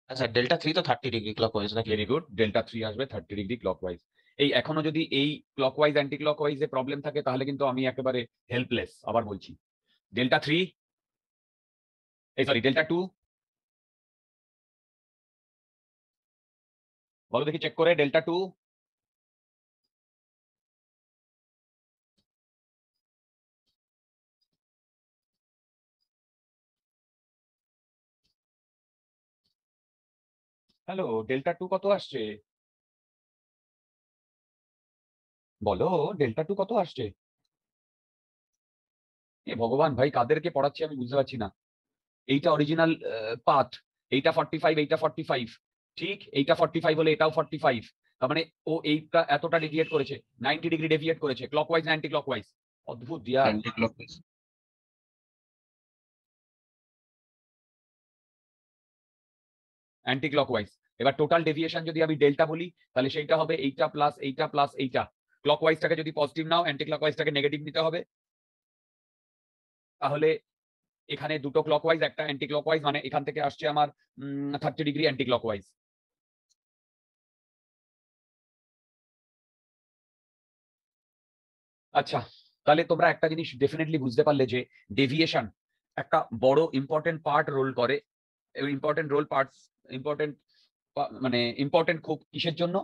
আচ্ছা ডেল্টা 3 তো 30 ডিগ্রি ক্লকওয়াইজ নাকি? Very good. ডেল্টা থ্রি আসবে 30 ডিগ্রি ক্লকওয়াইজ। এই এখনো যদি এই ক্লকওয়াইজ অ্যান্টি ক্লকওয়াইজে প্রবলেম থাকে তাহলে কিন্তু আমি একেবারে হেল্পলেস। আবার বলছি, ডেল্টা থ্রি, এই সরি ডেল্টা টু, বলো দেখি চেক করে delta two. Hello, delta two কত আসছে? বলো, ডেল্টা টু কত আসছে? এ ভগবান ভাই, কাদেরকে পড়াচ্ছি আমি বুঝতে পারছি না। এইটা অরিজিনাল পাথ, এইটা 45, এইটা 45, ঠিক এইটা 45 হলে এটাও 45, তার মানে ও এইটা এতটা ডেভিয়েট করেছে, 90 ডিগ্রি ডেভিয়েট করেছে, ক্লকওয়াইজ না অ্যান্টি ক্লকওয়াইজ? অদ্ভুত ইয়ার। Anticlockwise. Anticlockwise. এবার টোটাল ডেভিয়েশন যদি আমি ডেল্টা বলি তাহলে সেইটা হবে এইটা প্লাস এইটা প্লাস এইটা। ক্লকওয়াইজটাকে যদি পজিটিভ নাও, অ্যান্টি ক্লকওয়াইজটাকে নেগেটিভ নিতে হবে। তাহলে এখানে দুটো ক্লকওয়াইজ একটা অ্যান্টি ক্লকওয়াইজ, মানে এখান থেকে আসছে আমার 30 ডিগ্রি অ্যান্টি ক্লকওয়াইজ। আচ্ছা, তাহলে তোমরা একটা জিনিস ডেফিনেটলি বুঝতে পারলে যে ডেভিয়েশন একটা বড় ইম্পর্টেন্ট পার্ট রোল করে। ইম্পর্টেন্ট রোল পার্টস, ইম্পর্টেন্ট, মানে ইম্পর্টেন্ট খুব কিসের জন্য?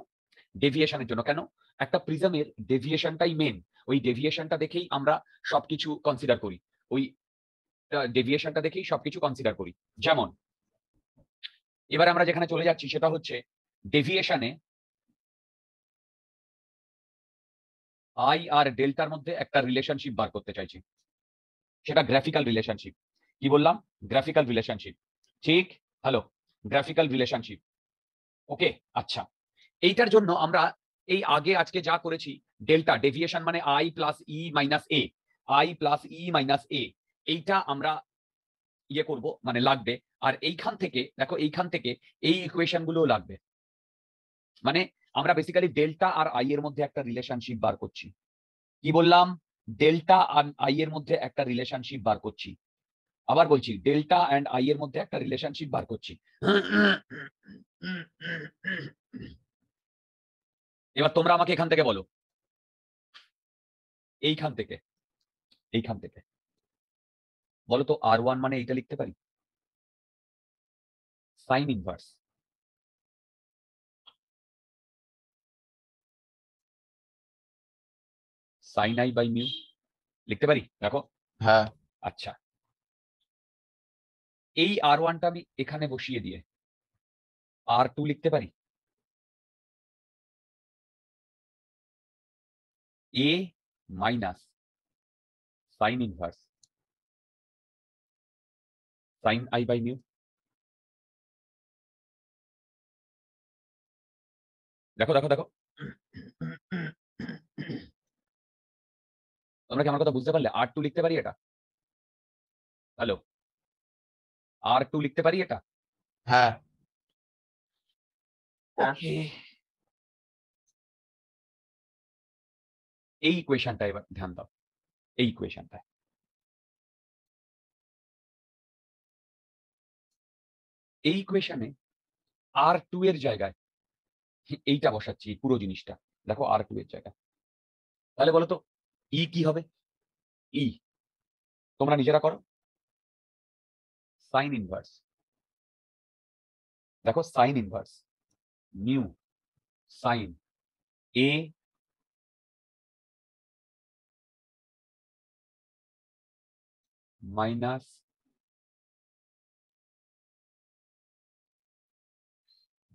ডেভিয়েশনের জন্য। কেন? একটা প্রিজমের ডেভিয়েশনটাই মেন। ওই ডেভিয়েশনটা দেখেই আমরা সবকিছু কনসিডার করি। ওই ডেভিয়েশনটা দেখেই সবকিছু কনসিডার করি। যেমন এবার আমরা যেখানে চলে যাচ্ছি সেটা হচ্ছে ডেভিয়েশনে আই আর ডেল্টার মধ্যে একটা রিলেশনশিপ বার করতে চাইছি। সেটা গ্রাফিক্যাল রিলেশনশিপ। কি বললাম? গ্রাফিক্যাল রিলেশনশিপ, ঠিক? Hello, graphical relationship. ওকে, আচ্ছা। এইটার জন্য আমরা এই আগে আজকে যা করেছি, ডেল্টা ডেভিয়েশন মানে I plus E minus A, I plus E minus A, এইটা আমরা ইয়ে করব, মানে লাগবে। আর এইখান থেকে দেখো, এইখান থেকে এই ইকুয়েশন গুলো লাগবে। মানে আমরা বেসিক্যালি ডেল্টা আর আই এর মধ্যে একটা রিলেশনশিপ বার করছি। কি বললাম? ডেল্টা আর আই এর মধ্যে একটা রিলেশনশিপ বার করছি। আবার বলছি, ডেল্টা অ্যান্ড আই এর মধ্যে একটা রিলেশনশিপ বার করছি। এবার তোমরা আমাকে এখান থেকে বলো, এইখান থেকে, এইখান থেকে বলো তো আর ওয়ান মানে এইটা লিখতে পারি? Sine inverse sine I by mu লিখতে পারি? দেখো, হ্যাঁ। আচ্ছা, এই আর ওয়ানটা আমি এখানে বসিয়ে দিয়ে আর টু লিখতে পারি? A minus sine inverse sine I by mu. দেখো দেখো দেখো, তোমরা কি আমার কথা বুঝতে পারলে? আর টু লিখতে পারি এটা? হ্যালো, আর টু লিখতে পারি এটা? হ্যাঁ। হ্যাঁ। ওকে, এই ইকুয়েশনটা এবার ধ্যান দাও, এই ইকুয়েশনটা। এই ইকুয়েশনে আর টু এর জায়গায় এইটা বসাচ্ছি, পুরো জিনিসটা। দেখো, আর টু এর জায়গায়। তাহলে বলো তো ই কি হবে? ই তোমরা নিজেরা করো। সাইন ইনভার্স, দেখো sine inverse mu sine A minus,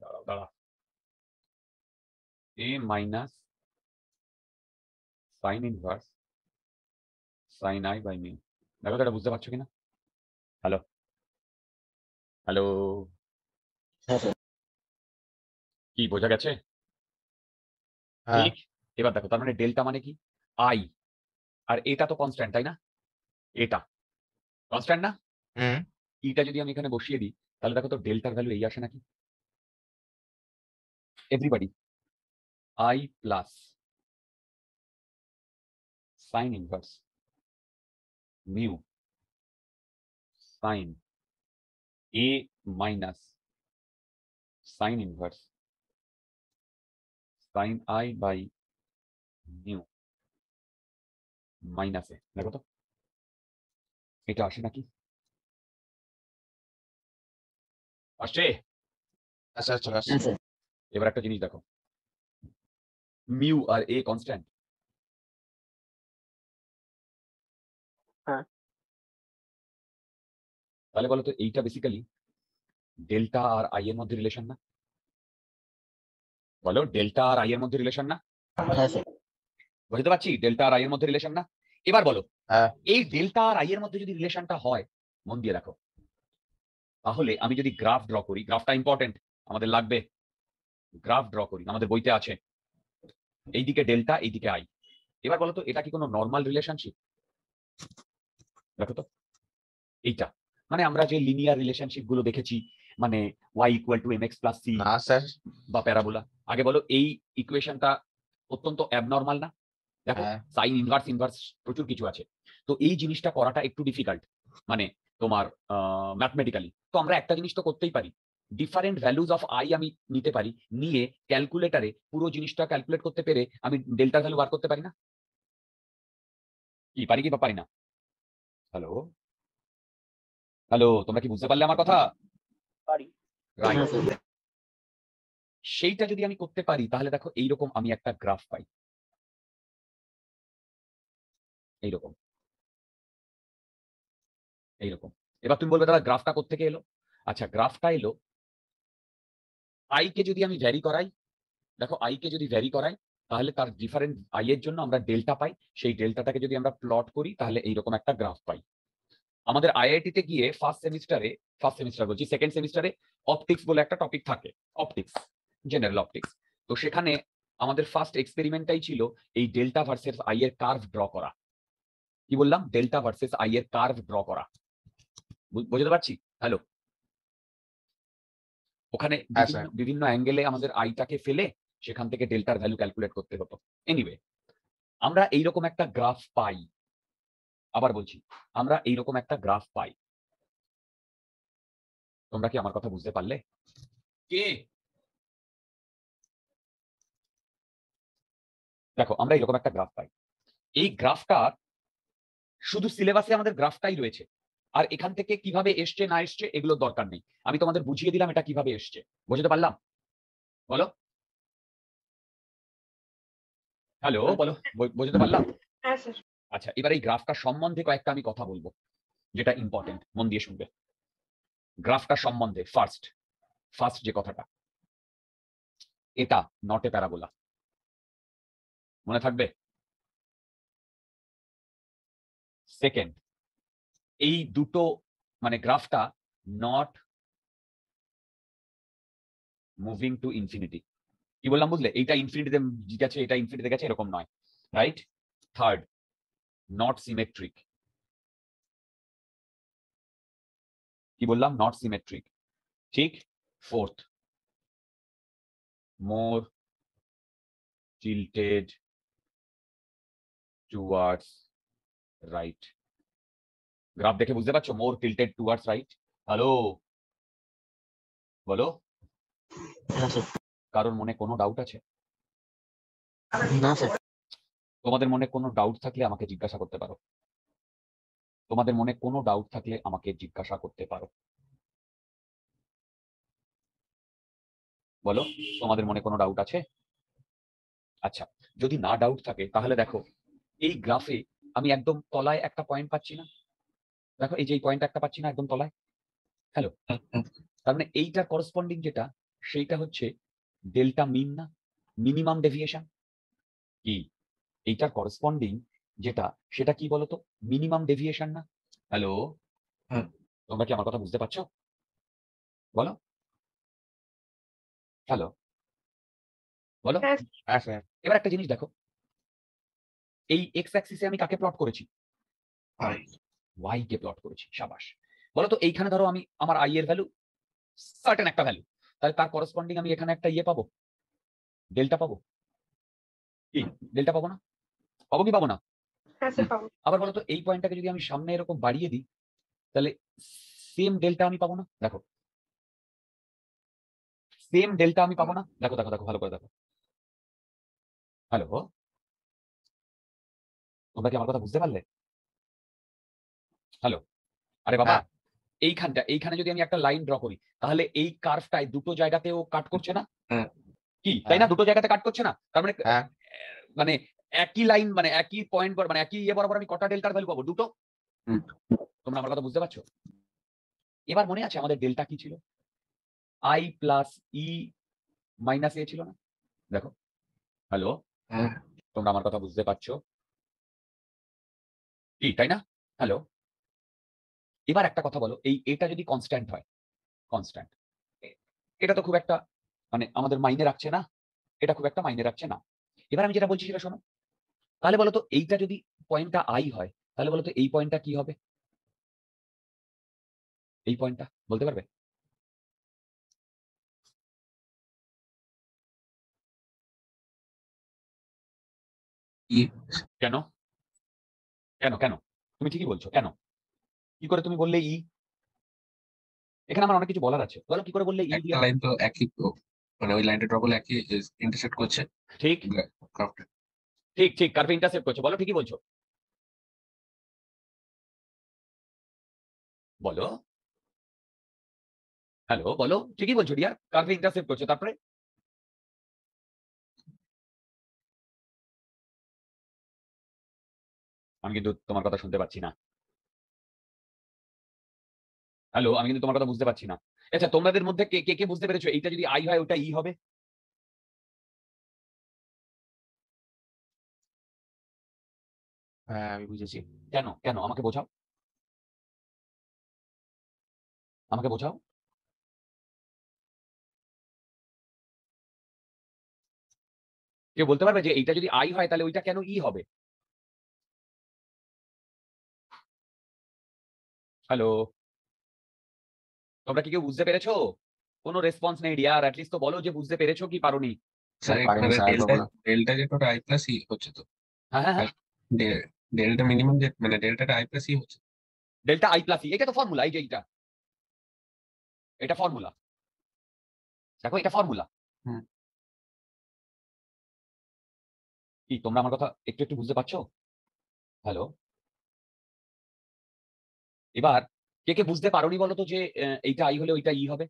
দাঁড়াও দাঁড়াও, A minus sine inverse sine I by mu. দেখো তো এটা বুঝতে পারছো কিনা? হ্যালো, হ্যালো, হ্যাঁ স্যার। কি বোঝা গেছে? হ্যাঁ। ঠিক? এবার দেখো, তার মানে ডেল্টা মানে কি, আই, আর এটা তো কনস্ট্যান্ট, তাই না? এটা কনস্ট্যান্ট না? হুম ইটা যদি আমি এখানে বসিয়ে দিই, তাহলে দেখো তো ডেল্টার ভ্যালু এই আসে নাকি? Everybody, I plus sine inverse mu sine A minus sine inverse sine I by mu minus A. দেখো তো এটা আসে নাকি? আসছে। আচ্ছা চলে আসছে। হ্যাঁ স্যার। এবার একটা জিনিস দেখো, মিউ আর এ কনস্ট্যান্ট। হ্যাঁ। তাহলে বলো তো এইটা বেসিক্যালি ডেল্টা আর আই এর মধ্যে রিলেশন না? বলো, ডেল্টা আর আই এর মধ্যে রিলেশন না? হ্যাঁ স্যার। বুঝতে পারছি, ডেল্টা আর আই এর মধ্যে রিলেশন না? এবার বলো, হ্যাঁ এই ডেল্টা আর আই এর মধ্যে যদি রিলেশনটা হয়, মন দিয়ে দেখো, তাহলে আমি যদি গ্রাফ ড্র করি, গ্রাফটা ইম্পর্টেন্ট, আমাদের লাগবে, গ্রাফ ড্র করি, আমাদের বইতে আছে, এইদিকে ডেল্টা এইদিকে আই। এবার বলো তো এটা কি কোনো নর্মাল রিলেশনশিপ? দেখো তো এইটা, মানে আমরা যে লিনিয়ার রিলেশনশিপ গুলো দেখেছি, মানে y equal to mx plus c না স্যার। বা প্যারাবোলা, আগে বলো এই ইকুয়েশনটা অত্যন্ত অ্যাবনর্মাল না? দেখো, হ্যাঁ সাইন ইনভার্স ইনভার্স প্রচুর কিছু আছে, তো এই জিনিসটা করাটা একটু ডিফিকাল্ট, মানে তোমার ম্যাথমেটিক্যালি। তো আমরা একটা জিনিস তো করতেই পারি, ডিফারেন্ট ভ্যালুজ অফ আই আমি নিতে পারি, নিয়ে ক্যালকুলেটারে পুরো জিনিসটা ক্যালকুলেট করতে পেরে আমি ডেল্টা ভ্যালু বার করতে পারি না? কি পারি কি বা পারি না? হ্যালো, হ্যালো, তোমরা কি বুঝতে পারলে আমার কথা? পারি। রাইট। হ্যাঁ স্যার। সেইটা যদি আমি করতে পারি, তাহলে দেখো এইরকম আমি একটা গ্রাফ পাই, এইরকম এইরকম। এবার তুমি বলবে দাদা গ্রাফটা কোত্থেকে এলো? আচ্ছা, গ্রাফটা এলো, আই কে যদি আমি ভ্যারি করাই, দেখো আই কে যদি ভ্যারি করাই, তাহলে তার ডিফারেন্ট আই এর জন্য আমরা ডেল্টা পাই, সেই ডেল্টাটাকে যদি আমরা প্লট করি, তাহলে এইরকম একটা গ্রাফ পাই। আমাদের আইআইটি তে গিয়ে ফার্স্ট সেমিস্টার বলছি, সেকেন্ড সেমিস্টারে অপটিক্স বলে একটা টপিক থাকে, অপটিক্স, জেনারেল অপটিক্স। তো সেখানে আমাদের ফার্স্ট এক্সপেরিমেন্টটাই ছিল এই ডেল্টা ভার্সেস আই এর কার্ভ ড্র করা। কি বললাম? ডেল্টা ভার্সেস আই এর কার্ভ ড্র করা। বুঝতে পারছি? হ্যালো, ওখানে হ্যাঁ বিভিন্ন স্যার। বিভিন্ন অ্যাঙ্গেলে আমাদের আইটাকে ফেলে সেখান থেকে ডেল্টার ভ্যালু ক্যালকুলেট করতে হতো। এনিওয়ে, আমরা এইরকম একটা গ্রাফ পাই, আবার বলছি, আমরা এইরকম একটা গ্রাফ পাই। তোমরা কি আমার কথা বুঝতে পারলে? কে? দেখো, আমরা এরকম একটা গ্রাফ পাই, এই গ্রাফটা শুধু সিলেবাসে আমাদের গ্রাফটাই রয়েছে, আর এখান থেকে কিভাবে এসছে না এসছে এগুলোর দরকার নেই, আমি তোমাদের বুঝিয়ে দিলাম এটা কিভাবে এসছে। বুঝতে পারলাম? বলো, হ্যালো, বলো, বুঝতে পারলাম? হ্যাঁ স্যার। আচ্ছা, এবার এই গ্রাফটা সম্বন্ধে কয়েকটা আমি কথা বলবো, যেটা ইম্পর্টেন্ট, মন দিয়ে শুনবে। গ্রাফটা সম্বন্ধে ফার্স্ট যে কথাটা, এটা নট এ প্যারাবোলা, মনে থাকবে? সেকেন্ড, এই দুটো মানে গ্রাফটা নট মুভিং টু ইনফিনিটি। কি বললাম বুঝলে? এইটা ইনফিনিটিতে গেছে, এটা ইনফিনিটিতে গেছে, এরকম নয়, রাইট? Third, not symmetric. কি বললাম? নট সিমেট্রিক, ঠিক? ফোর্থ, মোর tilted towards রাইট। গ্রাফ দেখে বুঝতে পারছো? মোর টিল্টেড টুয়ার্ডস রাইট। হ্যালো, বলো, হ্যাঁ স্যার। কারোর মনে কোনো ডাউট আছে? না স্যার। তোমাদের মনে কোনো ডাউট থাকলে আমাকে জিজ্ঞাসা করতে পারো, তোমাদের মনে কোনো ডাউট থাকলে আমাকে জিজ্ঞাসা করতে পারো। বলো, তোমাদের মনে কোনো ডাউট আছে? আচ্ছা, যদি না ডাউট থাকে, তাহলে দেখো এই গ্রাফে আমি একদম তলায় একটা পয়েন্ট পাচ্ছি না? দেখো, এই যে এই পয়েন্ট একটা পাচ্ছি না একদম তলায়? হ্যালো, তার মানে এইটার করসপন্ডিং যেটা, সেইটা হচ্ছে ডেল্টা মিন না, মিনিমাম ডেভিয়েশন। কি এইটার করসপন্ডিং যেটা, সেটা কি বলতো? মিনিমাম ডেভিয়েশন না? হ্যালো, হুম। তোমরা কি আমার কথা বুঝতে পারছো? বলো, হ্যালো, বলো। হ্যাঁ হ্যাঁ স্যার। এবার একটা জিনিস দেখো, এই এক্স অ্যাক্সিসে আমি কাকে প্লট করেছি? I. ওয়াই কে প্লট করেছি। সাবাস। বলো তো এইখানে ধরো আমি আমার আই এর ভ্যালু সার্টেন একটা ভ্যালু, তাহলে তার করসপন্ডিং আমি এখানে একটা ইয়ে পাবো, ডেল্টা পাবো। কি ডেল্টা পাবো না? পাবো কি পাবো না? হ্যাঁ স্যার পাবো। আবার বলো তো এই পয়েন্টটাকে যদি আমি সামনে এরকম বাড়িয়ে দিই, তাহলে সেম ডেল্টা আমি পাবো না? দেখো সেম ডেল্টা আমি পাবো না? দেখো দেখো দেখো ভালো করে দেখো। হ্যালো, তোমরা কি আমার কথা বুঝতে পারলে? হ্যালো, আরে বাবা, হ্যাঁ। এইখানে যদি আমি একটা লাইন ড্র করি, তাহলে এই কার্ভটায় দুটো জায়গাতেও কাট করছে না? হ্যাঁ। কি তাই না? হ্যাঁ। দুটো জায়গাতে কাট করছে না? তার মানে হ্যাঁ। মানে একই লাইন, মানে একই পয়েন্ট, মানে একই ইয়ে বরাবর আমি কটা ডেল্টার ভ্যালু পাবো? দুটো। হুম। তোমরা আমার কথা বুঝতে পারছো? এবার মনে আছে আমাদের ডেল্টা কি ছিল? আই প্লাস ই মাইনাস এ ছিল না? দেখো, হ্যালো, হ্যাঁ। তোমরা আমার কথা বুঝতে পারছো কি তাই না? হ্যালো, এবার একটা কথা বলো, এই এটা যদি কনস্ট্যান্ট হয়, কনস্ট্যান্ট, এটা তো খুব একটা মানে আমাদের মাইনে রাখছে না, এটা খুব একটা মাইনে রাখছে না। এবার আমি যেটা বলছি সেটা শোনো। তাহলে বলো তো এইটা যদি পয়েন্টটা আই হয়, তাহলে বলো তো এই পয়েন্টটা কি হবে? এই পয়েন্টটা বলতে পারবে? E. কেন কেন কেন তুমি ঠিকই বলছো, কেন? কি করে তুমি বললে ই? এখানে আমার অনেক কিছু বলার আছে, বলো কি করে বললে ই একটা দিয়া? লাইন তো একই তো, মানে ওই লাইনটা ড্র করলে একই ইন্টারসেক্ট করছে ঠিক কার্ভটা। ঠিক ঠিক, কার্ভে ইন্টারসেপ্ট করছো, বলো ঠিকই বলছো। বলো, হ্যালো, বলো ঠিকই বলছো ডিয়ার, কার্ভে ইন্টারসেপ্ট করছো, তারপরে? আমি কিন্তু তোমার কথা শুনতে পাচ্ছি না। হ্যালো, আমি কিন্তু তোমার কথা বুঝতে পারছি না। আচ্ছা, তোমাদের মধ্যে কে কে কে বুঝতে পেরেছো এইটা যদি আই হয় ওটা ই হবে? হ্যাঁ, আমি বুঝেছি। কেন কেন আমাকে বোঝাও, আমাকে বোঝাও। কেউ বলতে পারবে যে এইটা যদি আই হয় তাহলে ওইটা কেন ই হবে? হ্যালো, তোমরা কি কেউ বুঝতে পেরেছো? কোনো রেসপন্স নেই ডিয়ার, অ্যাটলিস্ট তো বলো যে বুঝতে পেরেছো কি পারোনি। স্যার পারিনি এখানে স্যার, একবার ডেল্টা বলুন। ডেল্টা যেটা ওটা I প্লাস ই হচ্ছে তো, হ্যাঁ হ্যাঁ হ্যাঁ, ডেল্টা মিনিমাম যে মানে ডেল্টাটা I প্লাস ই হচ্ছে। ডেল্টা আই প্লাস ই, এটা তো ফর্মুলা, এই যে এইটা, এটা ফর্মুলা, দেখো এটা ফর্মুলা। হুম। কি তোমরা আমার কথা একটু একটু বুঝতে পারছো? হ্যালো, এবার কে কে বুঝতে পারোনি বলো তো যে এইটা আই হলে ওইটা ই হবে?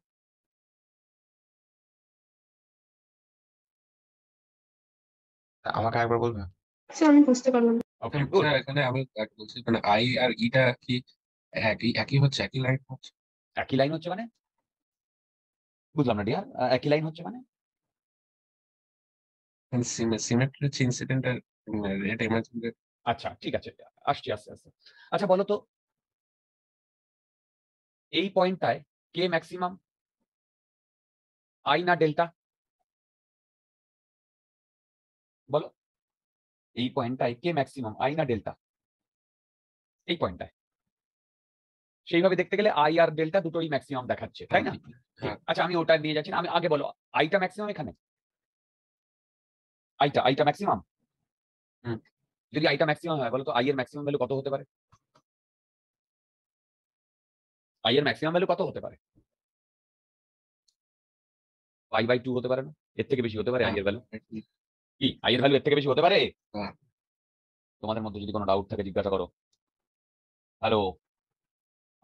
আমাকে একবার বলবে? স্যার আমি বুঝতে পারলাম না। Okay good. স্যার এখানে আমি বলছি মানে I আর ইটা কি একই একই হচ্ছে, একই লাইন হচ্ছে? একই লাইন হচ্ছে মানে? বুঝলাম না ডিয়ার, একই লাইন হচ্ছে মানে? সিমেট্রি হচ্ছে ইনসিডেন্টের রেট ইমাজিনের। আচ্ছা ঠিক আছে, আসছি আস্তে আস্তে। আচ্ছা বলো তো এই পয়েন্টটায় কে ম্যাক্সিমাম, আই না ডেল্টা? বলো, এই পয়েন্টটায় কে ম্যাক্সিমাম, আই না ডেল্টা? এই পয়েন্টটায় সেইভাবে দেখতে গেলে আই আর ডেল্টা দুটোই ম্যাক্সিমাম দেখাচ্ছে, তাই না? ঠিক। আচ্ছা আমি ওটা নিয়ে যাচ্ছি না, আমি আগে বলো আইটা ম্যাক্সিমাম এখানে, আইটা ম্যাক্সিমাম। হুম। যদি আইটা ম্যাক্সিমাম হয় বলো তো আই এর ম্যাক্সিমাম ভ্যালু কত হতে পারে? আই এর ম্যাক্সিমাম ভ্যালু কত হতে পারে? পাই বাই 2 হতে পারে না? এর থেকে বেশি হতে পারে আই এর ভ্যালু? কি আই এর ভ্যালু এর থেকে বেশি হতে পারে? হ্যাঁ। তোমাদের মধ্যে যদি কোনো ডাউট থাকে জিজ্ঞাসা করো। হ্যালো,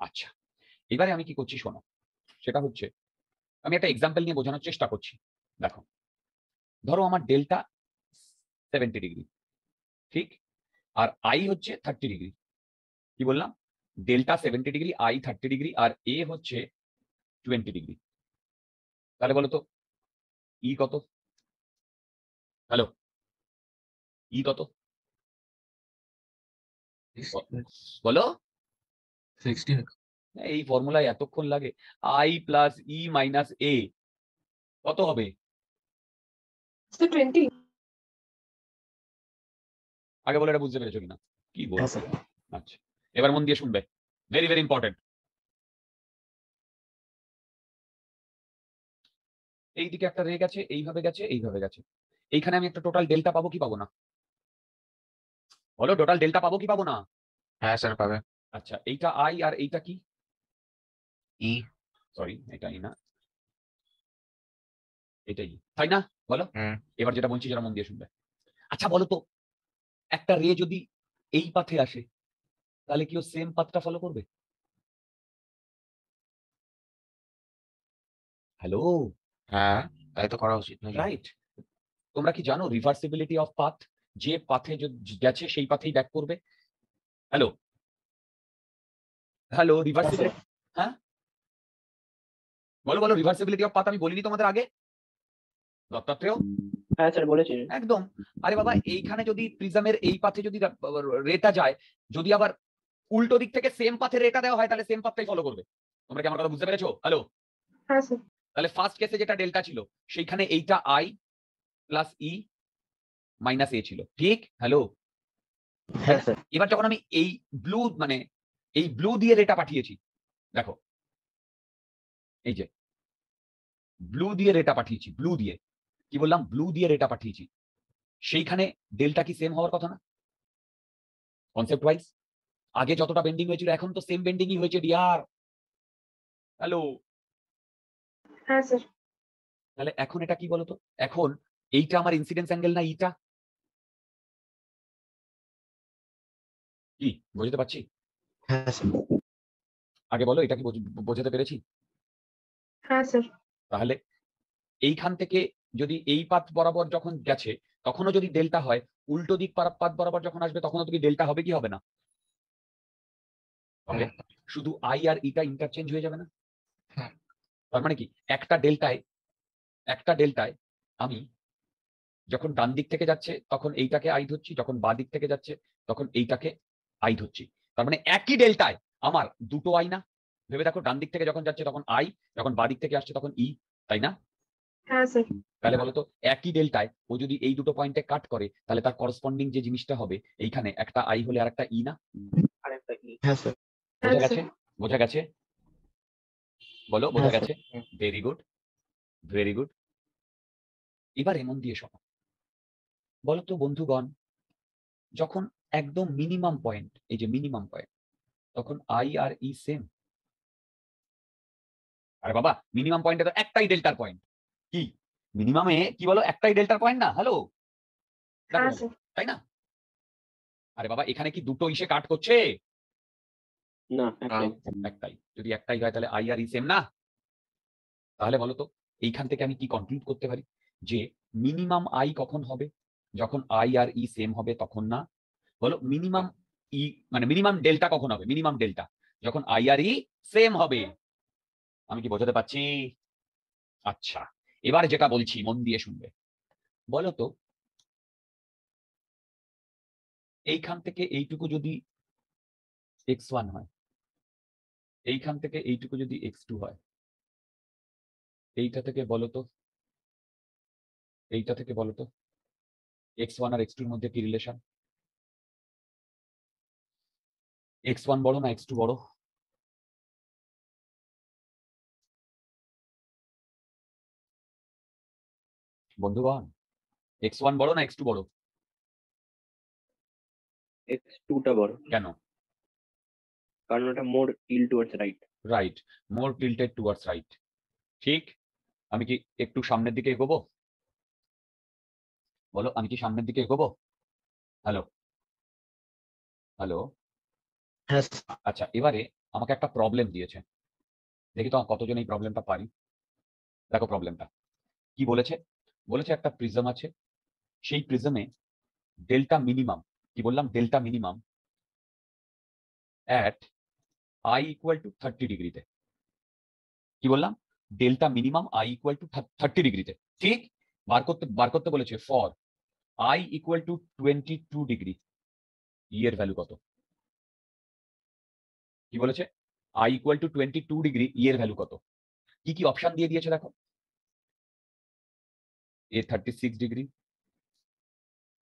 আচ্ছা এবারে আমি কি করছি শোনো, সেটা হচ্ছে আমি একটা এক্সাম্পল নিয়ে বোঝানোর চেষ্টা করছি। দেখো, ধরো আমার ডেল্টা 70 ডিগ্রি, ঠিক, আর আই হচ্ছে 30 ডিগ্রি। কি বললাম? ডেল্টা 70 ডিগ্রি, আই 30 ডিগ্রি, আর এ হচ্ছে 20 ডিগ্রি। তাহলে বলো তো ই কত? হ্যালো, ই কত? বলো। 60 এই ফর্মুলায় এতক্ষণ লাগে। আই প্লাস ই মাইনাস এ কত হবে? স্যার 20। আগে বলে এটা বুঝতে পেরেছো কিনা? কি হ্যাঁ বলছো? স্যার। আচ্ছা, এবার মন দিয়ে শুনবে, ভেরি ভেরি ইম্পর্টেন্ট। এইদিকে একটা রে গেছে, এইভাবে গেছে, এইভাবে গেছে। এইখানে আমি একটা টোটাল ডেল্টা পাবো কি পাবো না? বলো, টোটাল ডেল্টা পাবো কি পাবো না? হ্যাঁ স্যার পাবে। আচ্ছা, এইটা আই আর এইটা কি? ই। সরি, এটা ই না, এটাই, তাই না? বলো। হুম। এবার যেটা বলছি যেটা মন দিয়ে শুনবে। আচ্ছা বলো তো, একটা রে যদি এই পাথে আসে তাহলে কি ও সেম পাথটা ফলো করবে? হ্যালো, হ্যাঁ, তাই তো করা উচিত নাকি? রাইট। তোমরা কি জানো রিভার্সিবিলিটি অফ পাথ? যে পাথে গেছে সেই পাথেই ব্যাক করবে। Hello, hello, reversibility. হ্যাঁ, বলো বলো, রিভার্সিবিলিটি অফ পাথ আমি বলিনি তোমাদের আগে? দত্তাত্রেয়, হ্যাঁ স্যার বলেছি। একদম। আরে বাবা, এইখানে যদি প্রিজমের এই পাথে যদি রেটা যায়, যদি আবার উল্টো দিক থেকে সেম পাথে রেটা দেওয়া হয়, তাহলে সেম পাথটাই ফলো করবে। তোমরা কি আমার কথা বুঝতে পেরেছো? হ্যালো, হ্যাঁ স্যার। তাহলে ফার্স্ট কেসে যেটা ডেল্টা ছিল সেইখানে এইটা আই প্লাস ই মাইনাস এ ছিল, ঠিক? হ্যালো, হ্যাঁ স্যার। এবার যখন আমি এই ব্লু মানে এই ব্লু দিয়ে রেটা পাঠিয়েছি, দেখো এই যে ব্লু দিয়ে রেটা পাঠিয়েছি, ব্লু দিয়ে, কি বললাম, ব্লু দিয়ে রেটা পাঠিয়েছি, সেইখানে ডেল্টা কি সেম হওয়ার কথা না? কনসেপ্ট ওয়াইজ আগে যতটা বেন্ডিং হয়েছিল এখন তো সেম বেন্ডিংই হয়েছে ডিয়ার। হ্যালো, হ্যাঁ স্যার। তাহলে এখন এটা কি বলতো, এখন এইটা আমার ইনসিডেন্স অ্যাঙ্গেল না এইটা? কি বুঝতে পারছি? হ্যাঁ স্যার। আগে বলো, এটা কি বোঝাতে পেরেছি? হ্যাঁ স্যার। তাহলে এইখান থেকে যদি এই পাথ বরাবর যখন গেছে তখনও যদি ডেল্টা হয়, উল্টো দিক পাথ বরাবর যখন আসবে তখনও তো কি ডেল্টা হবে কি হবে না? হবে। শুধু আই আর ইটা ইন্টারচেঞ্জ হয়ে যাবে না? হ্যাঁ। তার মানে কি, একটা ডেল্টায় আমি যখন ডান দিক থেকে যাচ্ছে তখন এইটাকে আই ধরছি, যখন বাঁ দিক থেকে যাচ্ছে তখন এইটাকে আই ধরছি। তার মানে একই ডেল্টায় আমার দুটো আই না? ভেবে দেখো, ডান দিক থেকে যখন যাচ্ছে তখন আই, যখন বাঁ দিক থেকে আসছে তখন ই, তাই না? হ্যাঁ স্যার। তাহলে বলতো, একই ডেল্টায় ও যদি এই দুটো পয়েন্টে কাট করে তাহলে তার করসপন্ডিং যে জিনিসটা হবে এইখানে একটা আই হলে আর একটা ই না? আরেকটা কি? হ্যাঁ স্যার। হ্যাঁ বোঝা স্যার। গেছে? বোঝা গেছে? বলো, বোঝা হ্যাঁ গেছে? Sir. Very good, very good. এবার এমন দিয়ে শোনো, বলতো বন্ধুগণ, যখন একদম মিনিমাম পয়েন্ট, এই যে মিনিমাম পয়েন্ট, তখন আই আর ই সেম? আরে বাবা, মিনিমাম পয়েন্টে তো একটাই ডেল্টার পয়েন্ট। কি মিনিমামে কি বলো, একটাই ডেল্টার পয়েন্ট না? হ্যালো, দেখো হ্যাঁ বলো, স্যার। তাই না? আরে বাবা, এখানে কি দুটো ইসে কাট করছে? না একটাই। একটাই। যদি একটাই হয় তাহলে আই আর ই সেম না? তাহলে বলো তো, এইখান থেকে আমি কি কনক্লুড করতে পারি যে মিনিমাম আই কখন হবে? যখন আই আর ই সেম হবে তখন না? বলো, মিনিমাম ই মানে মিনিমাম ডেল্টা কখন হবে? মিনিমাম ডেল্টা যখন আই আর ই সেম হবে। আমি কি বোঝাতে পারছি? আচ্ছা, এবার যেটা বলছি মন দিয়ে শুনবে। বলো তো, এইখান থেকে এইটুকু যদি x1 হয়, এইখান থেকে এইটুকু যদি x2 হয়, এইটা থেকে বলো তো, এইটা থেকে বলো তো x1 আর x2 এর মধ্যে কি রিলেশন? x1 বড় না x2 বড়? বন্ধুগণ, x1 বড় না x2 বড়? x2 টা বড়, কেন? কারণ ওটা মোর টিল টুয়ার্ডস রাইট। রাইট, মোর টিল্টেড টুয়ার্ডস রাইট। ঠিক। আমি কি একটু সামনের দিকে এগোবো? বলো, আমি কি সামনের দিকে এগোবো? Hello, hello. হ্যাঁ স্যার। আচ্ছা, এবারে আমাকে একটা প্রবলেম দিয়েছে, দেখি তো কতজন এই প্রবলেমটা পারি। দেখো প্রবলেমটা কি বলেছে। বলেছে একটা প্রিজম আছে, সেই প্রিজমে ডেল্টা মিনিমাম, কি বললাম, delta minimum at I equal to 30 ডিগ্রিতে। কি বললাম? Delta minimum I equal to 30 ডিগ্রিতে। ঠিক। বার করতে বলেছে for I equal to 22 degree, E এর ভ্যালু কত? কি বলেছে? I equal to 22 degree, E এর ভ্যালু কত? কি কি অপশন দিয়ে দিয়েছে দেখো। A 36 degree,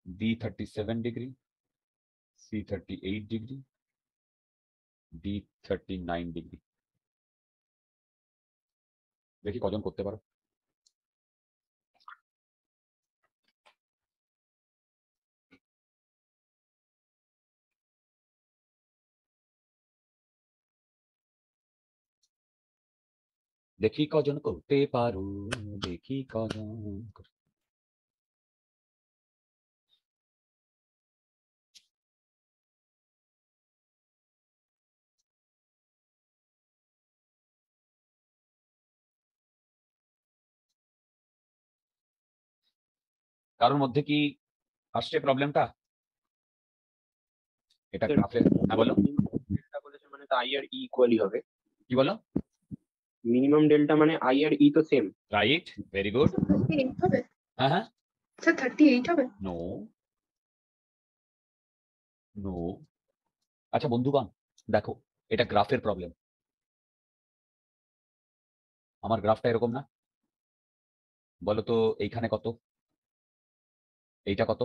B 37 degree, C 38 degree, D 39 degree. দেখি কজন করতে পারো। দেখি কজন করতে পারো, দেখি কজন কারোর মধ্যে কি আসছে প্রবলেমটা? এটা Sir, গ্রাফের, হ্যাঁ বলো ডেল্টা বলেছে মানে তো আই আর ই ইকুয়ালি হবে। কি বলো? মিনিমাম ডেল্টা মানে আই আর ই তো সেম। Right, very good. 38 হবে হ্যাঁ হ্যাঁ, স্যার 38 হবে নো নো। আচ্ছা বন্ধুগণ, দেখো এটা গ্রাফের প্রবলেম। আমার গ্রাফটা এরকম না? বলো তো এইখানে কত, এইটা কত,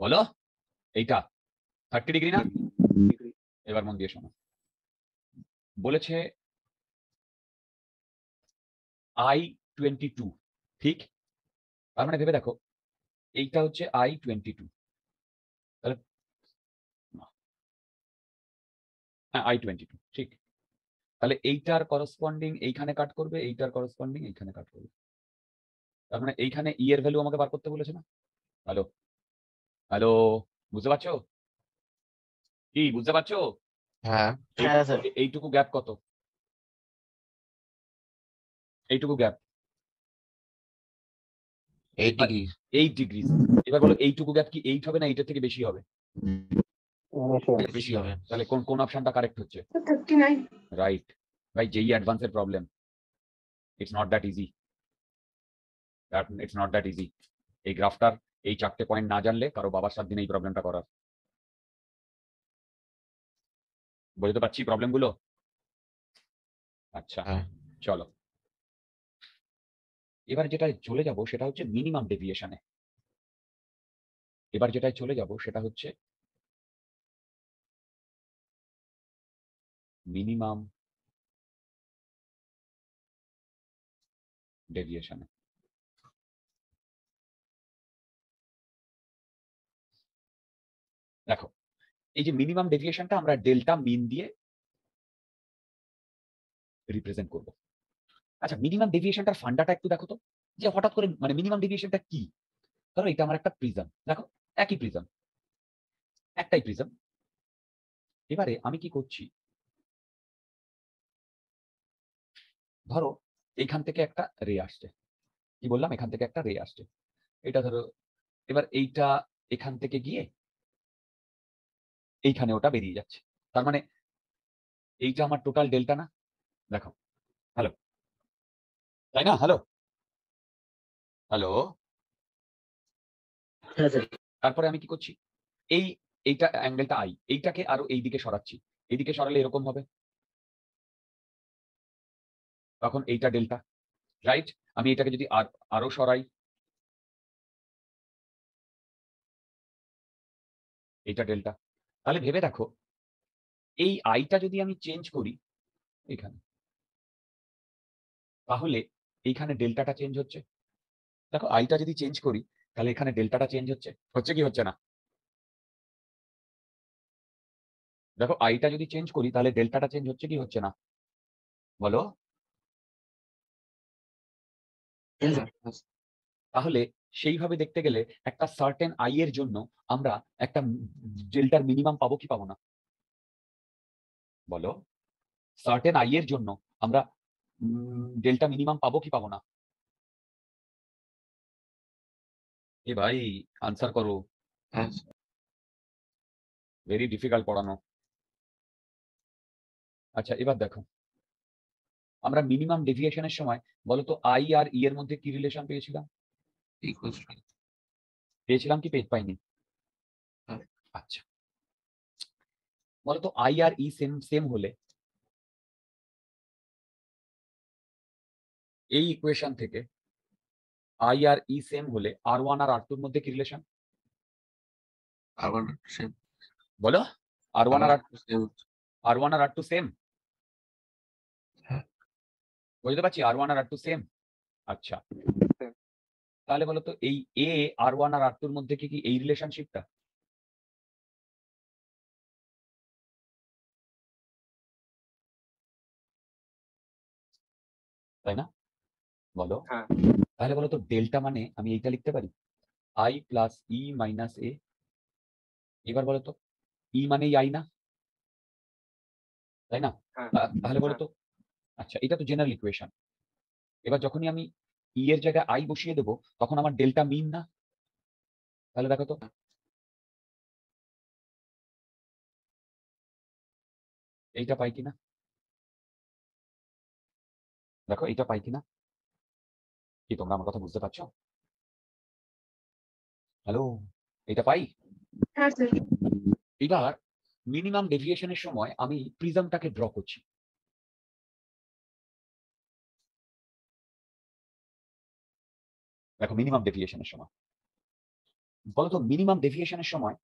বলো। এইটা 30 ডিগ্রি না? এবার মন দিয়ে শোনো, বলেছে I-22, ঠিক? তার মানে ভেবে দেখো, এইটা হচ্ছে I-22, তাহলে হ্যাঁ I-22, ঠিক। তাহলে এইটার করসপন্ডিং এইখানে কাট করবে, এইটার করসপন্ডিং এইখানে কাট করবে। তার মানে এইখানে ই এর ভ্যালু আমাকে বার করতে বলেছে না? হ্যালো হ্যালো, বুঝতে পারছো? কি বুঝতে পারছো? হ্যাঁ, হ্যাঁ স্যার। এইটুকু গ্যাপ কত? এইটুকু গ্যাপ 8 ডিগ্রি। 8 ডিগ্রি। এবার বলো এইটুকু গ্যাপ কি 8 হবে না এইটার থেকে বেশি হবে? বেশি হবে। তাহলে কোন কোন অপশনটা কারেক্ট হচ্ছে? Sir 39 right. ভাই যেই অ্যাডভান্সের problem, it's not that easy, it's not that easy. এই গ্রাফটার এই 4টে পয়েন্ট না জানলে কারো বাবার 7 দিন এই প্রবলেমটা করার। বুঝতে পারছি প্রবলেমগুলো? আচ্ছা হ্যাঁ, চলো, এবার যেটা চলে যাব সেটা হচ্ছে মিনিমাম ডেভিয়েশনে। এবার যেটাই চলে যাব সেটা হচ্ছে মিনিমাম ডেভিয়েশনে। দেখো এই যে মিনিমাম ডেভিয়েশনটা আমরা ডেল্টা মিন দিয়ে রিপ্রেজেন্ট করব। আচ্ছা মিনিমাম ডেভিয়েশনটার ফান্ডাটা একটু দেখো তো, যে হঠাৎ করে মানে মিনিমাম ডেভিয়েশনটা কি? ধরো এটা আমার একটা প্রিজম, দেখো একই প্রিজম, একটাই প্রিজম। এবারে আমি কি করছি, ধরো এইখান থেকে একটা রে আসছে, কি বললাম এখান থেকে একটা রে আসছে, এটা ধরো, এবার এইটা এখান থেকে গিয়ে এইখানে ওটা বেরিয়ে যাচ্ছে। তার মানে এইটা আমার টোটাল ডেল্টা না? দেখো, হ্যালো, তাই না? হ্যালো হ্যালো, হ্যাঁ স্যার। তারপরে আমি কি করছি, এই এইটা অ্যাঙ্গেলটা আই, এইটাকে আরো এই দিকে সরাচ্ছি, এইদিকে সরালে এরকম হবে, তখন এইটা ডেল্টা, রাইট? আমি এটাকে যদি আরো সরাই, এইটা ডেল্টা। তাহলে ভেবে দেখো, এই আইটা যদি আমি চেঞ্জ করি এখানে, তাহলে এইখানে ডেল্টাটা চেঞ্জ হচ্ছে। দেখো আইটা যদি চেঞ্জ করি তাহলে এখানে ডেল্টাটা চেঞ্জ হচ্ছে, হচ্ছে কি হচ্ছে না? দেখো আইটা যদি চেঞ্জ করি তাহলে ডেল্টাটা চেঞ্জ হচ্ছে কি হচ্ছে না? বলো। হ্যাঁ স্যার। তাহলে সেইভাবে দেখতে গেলে একটা সার্টেন আই এর জন্য আমরা একটা ডেল্টার মিনিমাম পাবো কি পাবো না? বলো, সার্টেন আই এর জন্য আমরা ডেল্টা মিনিমাম পাবো কি পাবো না? এ ভাই আনসার করো, হ্যাঁ, ভেরি ডিফিকাল্ট পড়ানো। আচ্ছা এবার দেখো, আমরা মিনিমাম ডেভিয়েশনের সময় বলো তো আই আর ই এর মধ্যে কি রিলেশন পেয়েছিলাম? equals to পেয়েছিলাম কি পাইনি? হ্যাঁ। আচ্ছা বলতো আই আর ই সেম সেম হলে এই ইকুয়েশন থেকে আই আর ই সেম হলে আর ওয়ান আর আর টুর মধ্যে কি রিলেশন? R1 same. বলো R1 আর Same. R1 আর R2 সেম, হ্যাঁ। বুঝতে পারছি R1 আর R2 সেম। আচ্ছা, Same. তাহলে বলো তো এই A R1 আর R2 এর মধ্যে কি এই রিলেশনশিপটা? তাই না? বলো। হ্যাঁ। তাহলে বলো তো ডেল্টা মানে আমি এইটা লিখতে পারি I plus E minus A। এবার বলো তো E মানেই I না, তাই না? হ্যাঁ। তাহলে বলো তো, আচ্ছা এটা তো জেনারেল ইকুয়েশন। এবার যখনই আমি E এর জায়গায় I বসিয়ে দেবো তখন আমার ডেল্টা মিন না? তাহলে দেখো তো এইটা পাই কিনা, দেখো এইটা পাই কিনা, কি তোমরা আমার কথা বুঝতে পারছো? হ্যালো, এটা পাই? হ্যাঁ স্যার। এবার মিনিমাম ডেভিয়েশনের সময় আমি প্রিজমটাকে ড্র করছি। দেখো মিনিমাম ডেভিয়েশনের সময়, বলতো মিনিমাম ডেভিয়েশনের সময়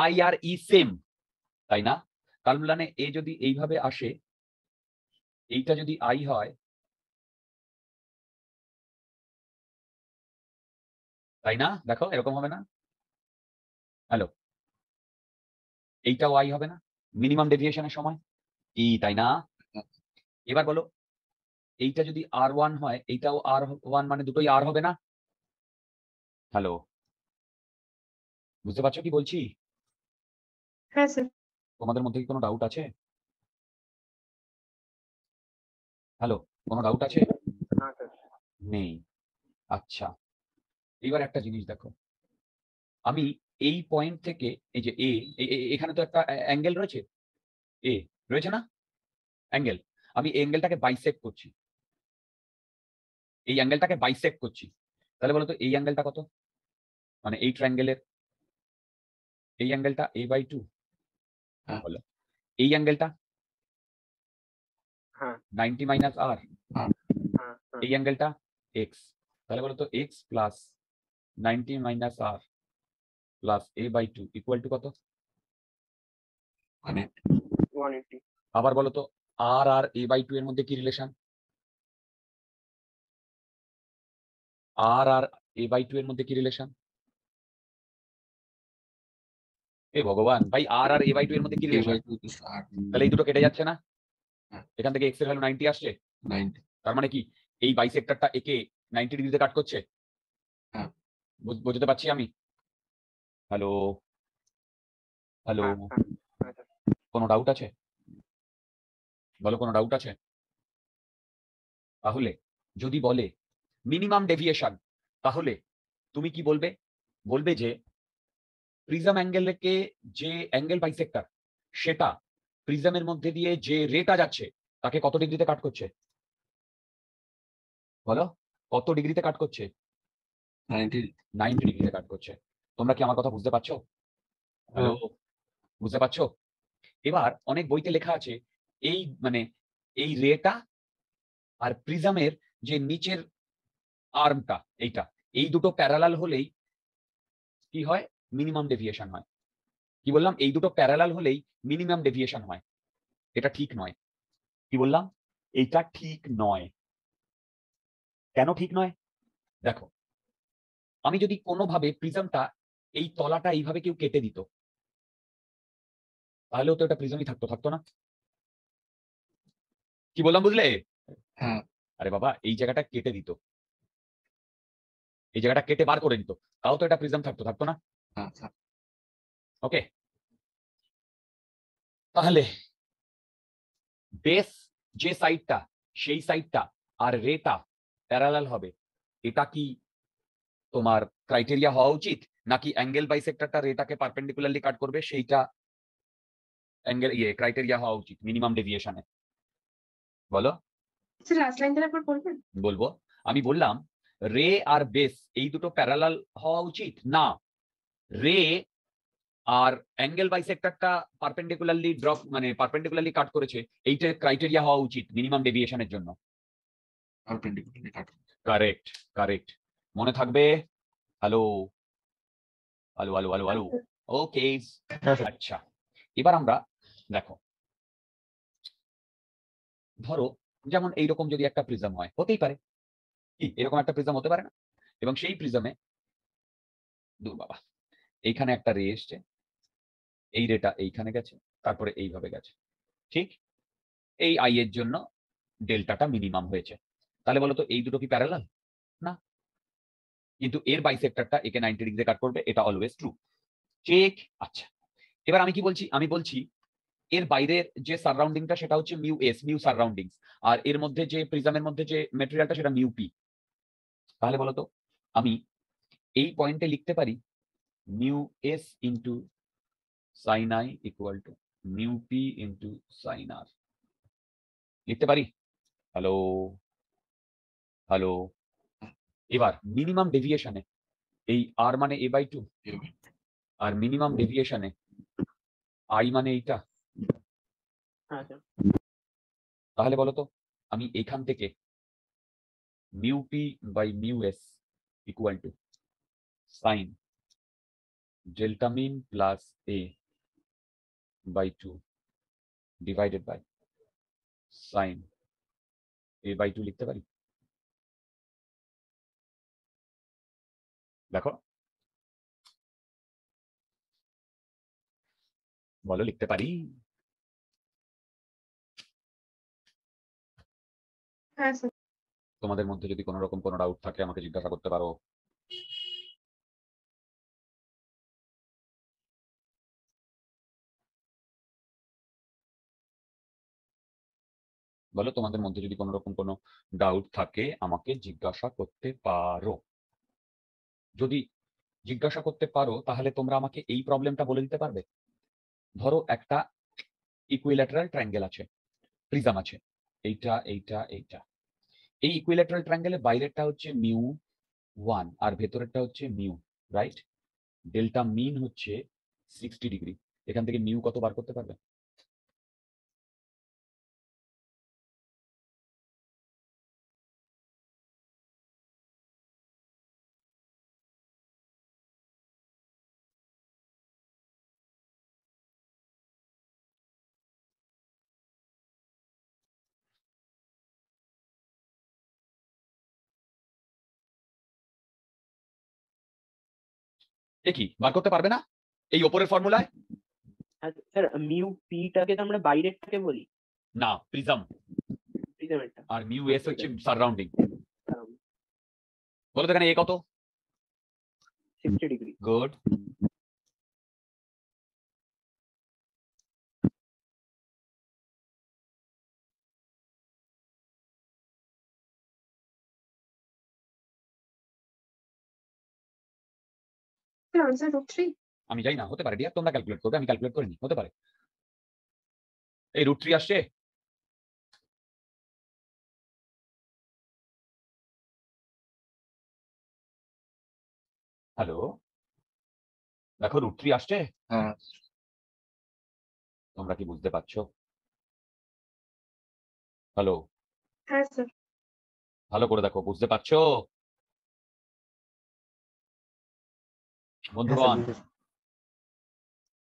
I আর E সেম, তাই না? তার মানে এ যদি এইভাবে আসে, এইটা যদি I হয়, তাই না? দেখো এরকম হবে না? হ্যালো, এইটাও I হবে না মিনিমাম ডেভিয়েশনের সময়? ই, তাই না? এবার বলো এইটা যদি R1 হয়, এইটাও R1, মানে দুটোই R হবে না? হ্যালো, বুঝতে পারছো কি বলছি? হ্যাঁ স্যার। তোমাদের মধ্যে কি কোনো ডাউট আছে? হ্যালো, কোনো ডাউট আছে? না স্যার। নেই। আচ্ছা, এবার একটা জিনিস দেখো, আমি এই পয়েন্ট থেকে এই যে এ, এখানে তো একটা অ্যাঙ্গেল রয়েছে, এ রয়েছে না অ্যাঙ্গেল, আমি এই অ্যাঙ্গেলটাকে বাইসেক্ট করছি, এই অ্যাঙ্গেলটাকে বাইসেক্ট করছি। তাহলে বলো তো এই অ্যাঙ্গেলটা কত? মানে এই ট্রায়াঙ্গেলের এই অ্যাঙ্গেলটা a/2। হ্যাঁ। বলো এই অ্যাঙ্গেলটা হ্যাঁ। 90 মাইনাস r, হ্যাঁ। হ্যাঁ। এই অ্যাঙ্গেলটা x। তাহলে বলো তো x plus 90 minus r plus a/2 equal to কত? মানে 180। আবার বলো তো r আর a/2 এর মধ্যে কি রিলেশন? r আর a/2 এর মধ্যে কি রিলেশন? এ ভগবান ভাই, r আর a/2 এর মধ্যে কি রিলেশন? A/2 is R. তাহলে এই দুটো কেটে যাচ্ছে না? হ্যাঁ। এখান থেকে x এর ভ্যালু 90 আসছে, 90. তার মানে কি এই বাইসেক্টরটা একে 90 ডিগ্রিতে কাট করছে? হ্যাঁ। বুঝতে পারছি আমি? হ্যালো, হ্যালো, হ্যাঁ। হ্যাঁ। হ্যাঁ স্যার। কোনো ডাউট আছে? বলো কোনো ডাউট আছে? তাহলে যদি বলে মিনিমাম ডেভিয়েশন, তাহলে তুমি কি বলবে? বলবে যে প্রিজম অ্যাঙ্গেলকে যে অ্যাঙ্গেল বাইসেক্টর, সেটা প্রিজমের মধ্যে দিয়ে যে রেটা যাচ্ছে তাকে কত ডিগ্রিতে কাট করছে? বলো কত ডিগ্রিতে কাট করছে? 90. 90 ডিগ্রিতে কাট করছে। তোমরা কি আমার কথা বুঝতে পারছো? হ্যালো, বুঝতে পারছো? এবার অনেক বইতে লেখা আছে এই মানে এই রেটা আর প্রিজমের যে নিচের আর্মটা, এইটা, এই দুটো প্যারালাল হলেই কি হয়? মিনিমাম ডেভিয়েশন হয়। কি বললাম? এই দুটো প্যারালাল হলেই মিনিমাম ডেভিয়েশন হয়। এটা ঠিক নয়। কি বললাম? এটা ঠিক নয়। কেন ঠিক নয়? দেখো, আমি যদি কোনোভাবে প্রিজমটা এই তলাটা এইভাবে কেউ কেটে দিত, তাহলেও তো এটা প্রিজমই থাকতো না? কি বললাম বুঝলে? হ্যাঁ। আরে বাবা, এই জায়গাটা কেটে দিত, এই জায়গাটা কেটে বার করে দিত, তাও তো এটা প্রিজম থাকতো না? হ্যাঁ, হ্যাঁ. ওকে, তাহলে বেস যে সাইডটা, সেই সাইডটা আর রেটা প্যারালাল হবে, এটা কি তোমার ক্রাইটেরিয়া হওয়া উচিত? নাকি অ্যাঙ্গেল বাইসেক্টরটা রেটাকে পারপেন্ডিকুলারলি কাট করবে, সেইটা অ্যাঙ্গেল ক্রাইটেরিয়া হওয়া উচিত মিনিমাম ডেভিয়েশনে? বলো। স্যার লাস্ট লাইনটা একবার বলবেন? বলবো, আমি বললাম রে আর বেস এই দুটো প্যারালাল হওয়া উচিত না, রে আর অ্যাঙ্গেল বাইসেক্টরটা পারপেন্ডিকুলারলি ড্রপ, মানে পারপেন্ডিকুলারলি কাট করেছে, এইটা ক্রাইটেরিয়া হওয়া উচিত মিনিমাম ডেভিয়েশনের জন্য। Perpendicularly cut. কারেক্ট, কারেক্ট, মনে থাকবে? হ্যালো, আলু আলু আলু আলু হ্যাঁ, ওকে হ্যাঁ স্যার আচ্ছা এবার আমরা দেখো ধরো যেমন এইরকম যদি একটা প্রিজম হয় হতেই পারে কি এরকম একটা প্রিজম হতে পারে না এবং সেই প্রিজমে দূর বাবা এইখানে একটা রে এসছে এই রেটা এইখানে গেছে তারপরে এইভাবে গেছে ঠিক এই আই এর জন্য ডেল্টাটা মিনিমাম হয়েছে তাহলে বলো তো এই দুটো কি প্যারালাল না কিন্তু এর বাইসেক্টরটা একে 90 ডিগ্রি কাট করবে এটা অলওয়েজ ট্রু ঠিক আচ্ছা এবার আমি কি বলছি আমি বলছি এর বাইরের যে সারাউন্ডিংটা সেটা হচ্ছে মিউ এস মিউ সারাউন্ডিংস আর এর মধ্যে যে প্রিজমের মধ্যে যে ম্যাটেরিয়ালটা সেটা মিউ পি তাহলে বলো তো আমি এই পয়েন্টে লিখতে পারি mu S into sine I equal to mu P into sine R লিখতে পারি হ্যালো হ্যালো এবার মিনিমাম ডেভিয়েশনে এই আর মানে A by two R minimum ডেভিয়েশনে আই মানে এইটা হ্যাঁ স্যার তাহলে বলো তো আমি এখান থেকে mu p by mu s equal to sine delta min plus a by two divided by sine a by two লিখতে পারি দেখো বলো লিখতে পারি হ্যাঁ স্যার তোমাদের মধ্যে যদি কোনো রকম কোনো ডাউট থাকে আমাকে জিজ্ঞাসা করতে পারো বলো তোমাদের মধ্যে যদি কোনো রকম কোনো ডাউট থাকে আমাকে জিজ্ঞাসা করতে পারো যদি জিজ্ঞাসা করতে পারো তাহলে তোমরা আমাকে এই প্রবলেমটা বলে দিতে পারবে ধরো একটা ইকুইল্যাটারাল ট্রায়াঙ্গেল আছে প্রিজম আছে এইটা এইটা এইটা এই ইকুইল্যাটারাল ট্রায়াঙ্গেলের বাইরেরটা হচ্ছে মিউ 1 আর ভেতরেরটা হচ্ছে মিউ রাইট ডেল্টা মিন হচ্ছে 60 ডিগ্রি এখান থেকে মিউ কত বার করতে পারবে এ কি বার করতে পারবে না এই ওপরের ফর্মুলায় হ্যাঁ স্যার মিউ পিটাকে তো আমরা বাইরেরটাকে বলি না প্রিজম প্রিজমেরটা আর মিউ এস হচ্ছে সারাউন্ডিং বলো তো এখানে এ কত 60 ডিগ্রি গুড স্যার আনসার √3 আমি জানি না হতে পারে ডিয়ার তোমরা ক্যালকুলেট করবে আমি ক্যালকুলেট করিনি হতে পারে এই √3 আসছে হ্যালো দেখো √3 আসছে হ্যাঁ তোমরা কি বুঝতে পারছো হ্যালো হ্যাঁ স্যার ভালো করে দেখো বুঝতে পারছো বন্ধুগণ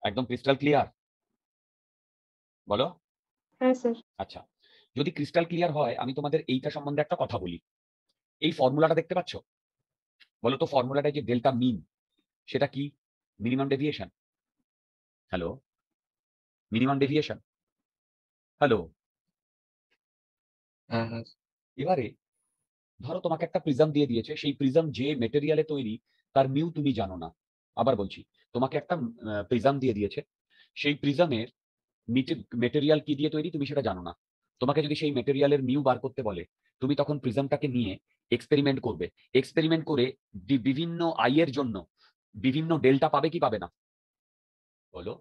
একদম ক্রিস্টাল ক্লিয়ার বলো হ্যাঁ স্যার আচ্ছা যদি ক্রিস্টাল ক্লিয়ার হয় আমি তোমাদের এইটা সম্বন্ধে একটা কথা বলি এই ফর্মুলাটা দেখতে পাচ্ছ বলো তো ফর্মুলাটা যে ডেল্টা মিন সেটা কি minimum deviation hello minimum deviation hello হ্যাঁ হ্যাঁ এবারে ধরো তোমাকে একটা প্রিজম দিয়ে দিয়েছে সেই প্রিজম যে মেটেরিয়ালে তৈরি তার মিউ তুমি জানো না আবার বলছি তোমাকে একটা প্রিজম দিয়ে দিয়েছে সেই প্রিজমের মেটেরিয়াল কি দিয়ে তৈরি তুমি সেটা জানো না তোমাকে যদি সেই মেটেরিয়ালের মিউ বার করতে বলে তুমি তখন প্রিজমটাকে নিয়ে এক্সপেরিমেন্ট করবে এক্সপেরিমেন্ট করে বিভিন্ন আই এর জন্য বিভিন্ন ডেল্টা পাবে কি পাবে না বলো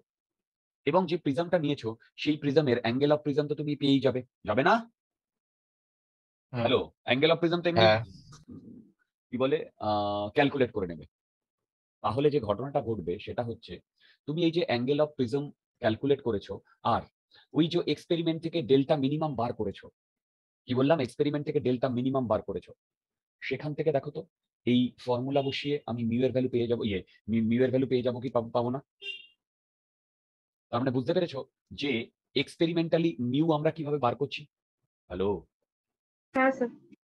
এবং যে প্রিজমটা নিয়েছো সেই প্রিজমের অ্যাঙ্গেল অফ প্রিজম তো তুমি পেয়েই যাবে যাবে না হ্যাঁ হ্যালো অ্যাঙ্গেল অফ প্রিজম তো এমনি হ্যাঁ কি বলে ক্যালকুলেট করে নেবে তাহলে যে ঘটনাটা ঘটবে সেটা হচ্ছে তুমি এই যে অ্যাঙ্গেল অফ প্রিজম ক্যালকুলেট করেছো আর ওই যে এক্সপেরিমেন্ট থেকে ডেল্টা মিনিমাম বার করেছো কি বললাম এক্সপেরিমেন্ট থেকে ডেল্টা মিনিমাম বার করেছো সেখান থেকে দেখো তো এই ফর্মুলা বসিয়ে আমি মিউ এর ভ্যালু পেয়ে যাবো, মিউ এর ভ্যালু পেয়ে যাবো কি পাবো না? তার মানে বুঝতে পেরেছো যে এক্সপেরিমেন্টালি মিউ আমরা কিভাবে বার করছি? হ্যালো, হ্যাঁ স্যার।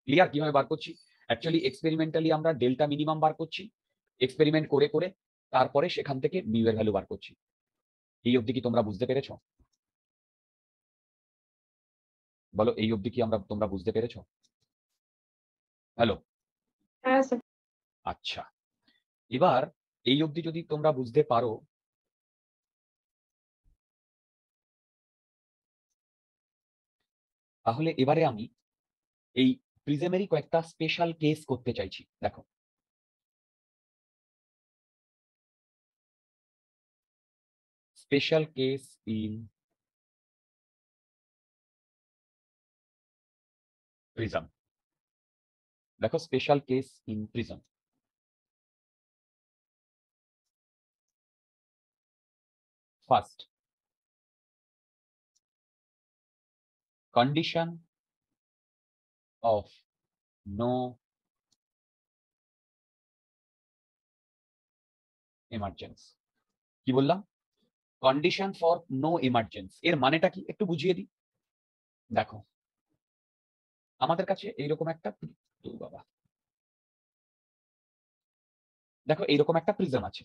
ক্লিয়ার কিভাবে বার করছি? অ্যাকচুয়ালি এক্সপেরিমেন্টালি আমরা ডেল্টা মিনিমাম বার করছি, এক্সপেরিমেন্ট করে করে তারপরে সেখান থেকে মিউ এর ভ্যালু বার করছি। এই অবধি কি তোমরা বুঝতে পেরেছো? বলো, এই অবধি কি তোমরা বুঝতে পেরেছো? হ্যালো, হ্যাঁ স্যার। আচ্ছা, এবার এই অবধি যদি তোমরা বুঝতে পারো, তাহলে এবারে আমি এই প্রিজমেরই কয়েকটা স্পেশাল কেস করতে চাইছি। দেখো, স্পেশাল কেস ইন প্রিজম। দেখো, special case in prism. First, condition of no emergence। কি বললাম? কন্ডিশন ফর নো এমার্জেন্স এর মানেটা কি একটু বুঝিয়ে দিই। দেখো, আমাদের কাছে এইরকম একটা বাবা, দেখো এইরকম একটা প্রিজম আছে।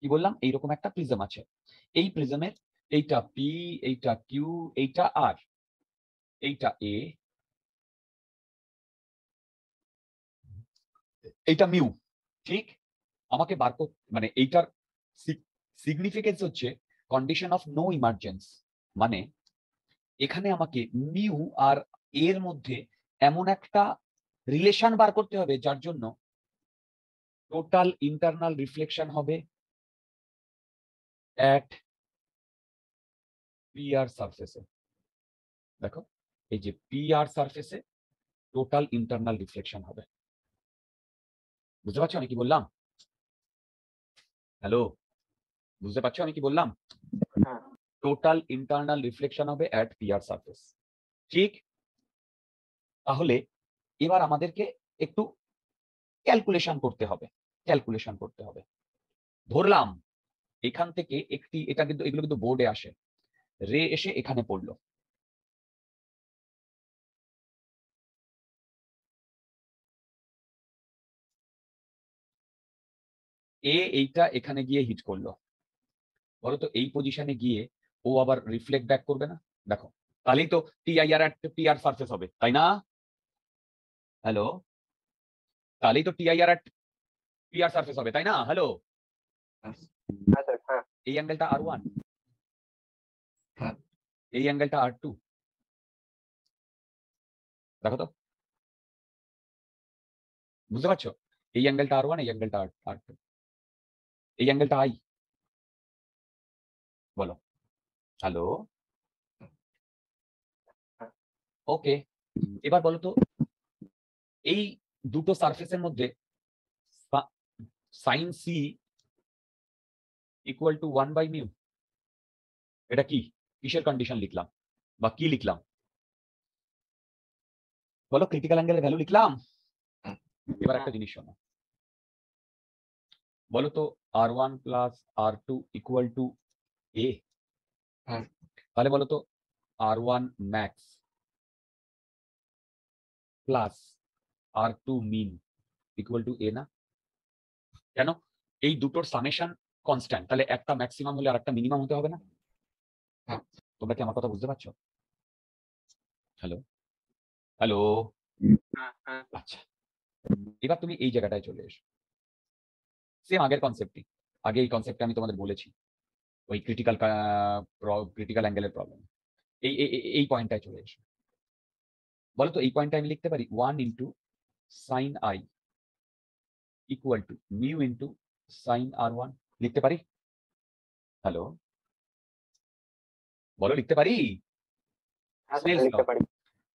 কি বললাম? এইরকম একটা প্রিজম আছে। এই প্রিজমের এইটা পি, এইটা কিউ, এইটা আর, এইটা এ, এইটা মিউ। ঠিক? আমাকে বার করতে, মানে এইটার সিগনিফিকেন্স হচ্ছে কন্ডিশন অফ নো ইমার্জেন্স। মানে এখানে আমাকে মিউ আর এর মধ্যে এমন একটা রিলেশন বার করতে হবে যার জন্য টোটাল ইন্টারনাল রিফ্লেকশন হবে অ্যাট পি আর সারফেসে। দেখো, এই যে পি আর সারফেসে টোটাল ইন্টারনাল রিফ্লেকশন হবে। বুঝতে পারছো আমি কি বললাম? হ্যালো, বুঝতে পারছো আমি কি বললাম? হ্যাঁ। টোটাল ইন্টারনাল রিফ্লেকশন হবে অ্যাট পি আর সারফেস। ঠিক? তাহলে এবার আমাদেরকে একটু ক্যালকুলেশন করতে হবে। ক্যালকুলেশন করতে হবে। ধরলাম এখান থেকে একটি, এটা কিন্তু, এগুলো কিন্তু বোর্ডে আসে, রে এসে এখানে পড়লো। এইটা এখানে গিয়ে হিট করলো। বলতো এই পজিশনে গিয়ে ও আবার রিফ্লেক্ট ব্যাক করবে না? দেখো, তাহলেই তো টিআইআর আর পিআর সারফেস হবে, তাই না? হ্যালো, তাহলেই তো টিআইআর আর পিআর সারফেস হবে, তাই না? হ্যালো, হ্যাঁ স্যার। হ্যাঁ। এই অ্যাঙ্গেলটা আর1, হ্যাঁ। এই অ্যাঙ্গেলটা আর2। দেখো তো, বুঝতে পারছো? এই অ্যাঙ্গেলটা আর1, এই অ্যাঙ্গেলটা আর2, এই অ্যাঙ্গেলটা আই। বলো, হ্যালো, ওকে। এবার বলো তো, এই দুটো সারফেসের মধ্যে সাইন সি ইকুয়াল টু 1/μ, এটা কি, কিসের কন্ডিশন লিখলাম বা কি লিখলাম? বলো, ক্রিটিক্যাল অ্যাঙ্গেলের ভ্যালু লিখলাম। এবার একটা জিনিস শোনো, বলো তো R one plus R two equal to A. হ্যাঁ। তাহলে বলো তো R one max plus R two min equal to A না? কেন? এই দুটোর সামেশন কনস্ট্যান্ট, তাহলে একটা ম্যাক্সিমাম হলে আর একটা মিনিমাম হতে হবে না? হ্যাঁ। তোমরা কি আমার কথা বুঝতে পারছো? হ্যালো, হ্যালো, হ্যাঁ। হ্যাঁ। আচ্ছা, এবার তুমি এই জায়গাটায় চলে এসো। সেম আগের কনসেপ্টই, আগে এই কনসেপ্টে আমি তোমাদের বলেছি, ওই ক্রিটিক্যাল অ্যাঙ্গেলের প্রবলেম। এই পয়েন্টটায় চলে এসো। বলো তো এই পয়েন্টটা আমি লিখতে পারি 1 into sine I equal to mu into sine R one, লিখতে পারি? হ্যালো, বলো, লিখতে পারি? হ্যাঁ স্যার, Snell's লিখতে law। পারি।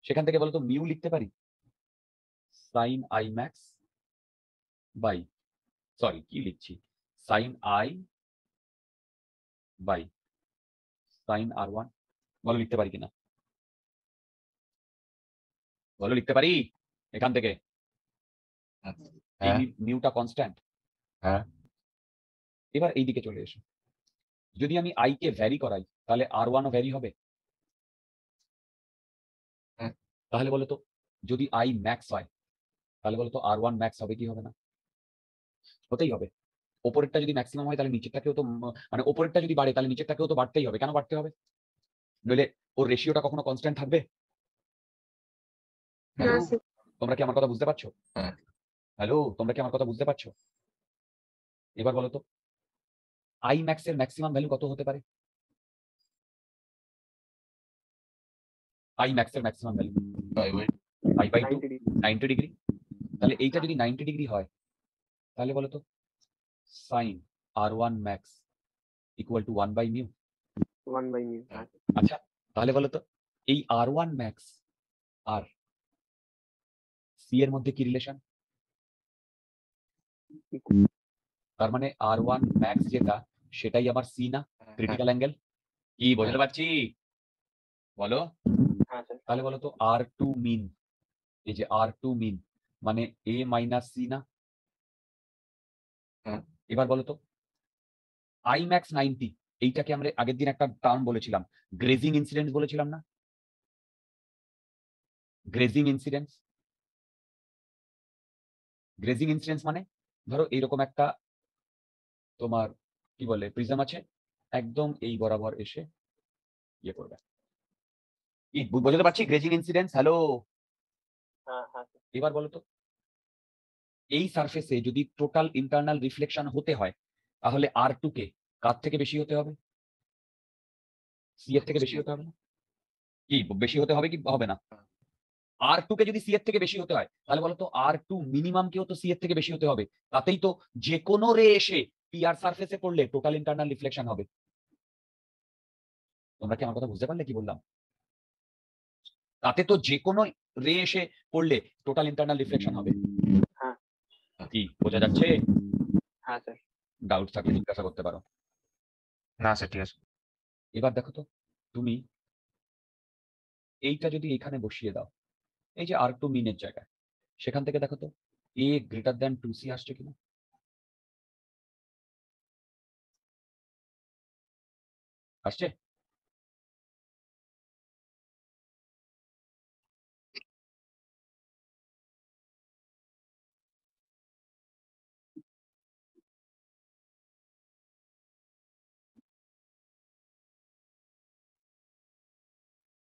সেখান থেকে বলো তো মিউ লিখতে পারি sine i max by, sorry কি লিখছি, sine I by sine r one. বলো লিখতে পারি কিনা? বলো লিখতে পারি এখান থেকে? এই হ্যাঁ মিউটা কনস্ট্যান্ট। হ্যাঁ এবার এই দিকে চলে এসো, যদি আমি আই কে ভ্যারি করাই তাহলে R1 ও ভ্যারি হবে। হ্যাঁ। তাহলে বলো তো যদি আই ম্যাক্স হয় তাহলে বলো তো R1 ম্যাক্স হবে কি হবে না? হতেই হবে। ওপরেরটা যদি ম্যাক্সিমাম হয় তাহলে নিচেরটাকেও তো মানে ওপরেরটা যদি বাড়ে তাহলে নিচেরটাকেও তো বাড়তেই হবে। কেন বাড়তে হবে? নইলে ওর রেশিওটা কখনো কনস্ট্যান্ট থাকবে? না হ্যালো, স্যার। তোমরা কি আমার কথা বুঝতে পারছো? হ্যাঁ। হ্যালো, তোমরা কি আমার কথা বুঝতে পারছো? এবার বলো তো আই ম্যাক্স এর ম্যাক্সিমাম ভ্যালু কত হতে পারে? আই ম্যাক্স এর maximum value i by 2, 90 degree, 90 degree. তাহলে এইটা যদি 90 ডিগ্রি হয় তাহলে বলো তো sine R1 max equal to 1 by mu. 1 by mu, হ্যাঁ sir, আচ্ছা, তাহলে বলো তো এই R1 ম্যাক্স আর সি এর মধ্যে কি রিলেশন? তার মানে R1 ম্যাক্স যেটা সেটাই আমার সি না? ক্রিটিক্যাল অ্যাঙ্গেল কি বোঝাতে পারছি? বলো। হ্যাঁ sir, তাহলে বলো তো R2 মিন, এই যে R2 মিন মানে A মাইনাস সি না? হ্যাঁ। এবার বলো তো আই ম্যাক্স 90, এইটাকে আমরা আগের দিন একটা টার্ম বলেছিলাম, গ্রেজিং ইনসিডেন্স বলেছিলাম না? গ্রেজিং ইনসিডেন্স, গ্রেজিং ইনসিডেন্স মানে ধরো এইরকম একটা তোমার কি বলে প্রিজম আছে, একদম এই বরাবর এসে ইয়ে করবে। কি বোঝাতে পারছি গ্রেজিং ইনসিডেন্স? হ্যালো, হ্যাঁ হ্যাঁ sir, এবার বলো তো এই সারফেসে যদি টোটাল ইন্টারনাল রিফ্লেকশন হতে হয় তাহলে R2 কে কার থেকে বেশি হতে হবে? সি এর থেকে বেশি হতে হবে না? কি বেশি হতে হবে কি হবে না? R2 কে যদি সি এর থেকে বেশি হতে হয় তাহলে বলো তো R2 মিনিমাম কেও তো সি এর থেকে বেশি হতে হবে। তাতেই তো যে কোনো রে এসে পিআর সারফেসে পড়লে টোটাল ইন্টারনাল রিফ্লেকশন হবে। তোমরা কি আমার কথা বুঝতে পারলে কি বললাম? তাতে তো যে কোনো রে এসে পড়লে টোটাল ইন্টারনাল রিফ্লেকশন হবে। হ্যাঁ। কি বোঝা যাচ্ছে? হ্যাঁ sir, ডাউট থাকলে জিজ্ঞাসা করতে পারো। না স্যার ঠিক আছে এবার দেখো তো তুমি এইটা যদি এখানে বসিয়ে দাও, এই যে R2 মিনের জায়গায়, সেখান থেকে দেখো তো A গ্রেটার দ্যান 2C আসছে কিনা? আসছে?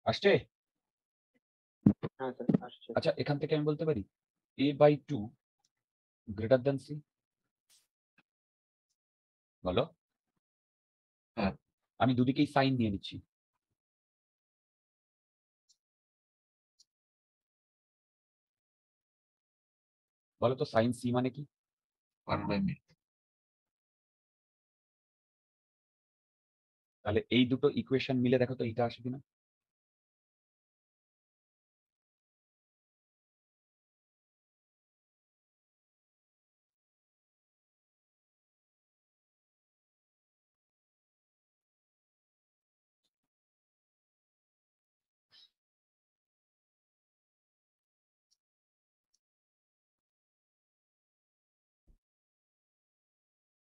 আসছে? হ্যাঁ sir, আসছে, আচ্ছা, এখান থেকে আমি বলতে পারি A by 2 greater than C। বলো। হ্যাঁ। আমি দুদিকেই সাইন নিয়ে নিচ্ছি। বলো তো সাইন সি মানে কি? 1 by mu, তাহলে এই দুটো ইকুয়েশন মিলে দেখো তো এইটা আসে কিনা?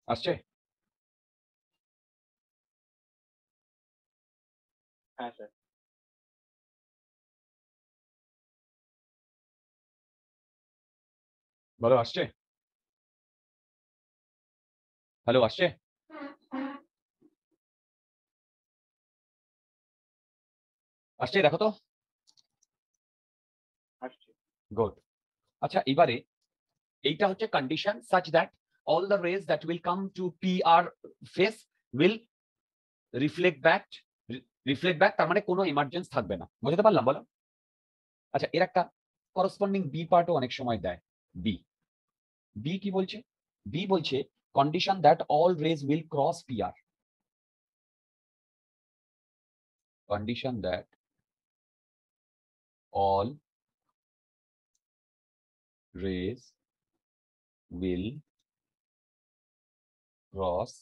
আসছে? হ্যাঁ sir, বলো আসছে? হ্যালো, আসছে? আসছে দেখো তো। আসছে, গুড। আচ্ছা, এবারে এইটা হচ্ছে condition such that all the rays that will come to PR face will reflect back, তার মানে কোনো এমার্জেন্স থাকবে না। বুঝতে পারলাম? বলো। আচ্ছা, এর একটা করসপন্ডিং বি পার্টও অনেক সময় দেয়। বি, বি কি বলছে? বি বলছে condition that all rays will cross PR, condition that all rays will cross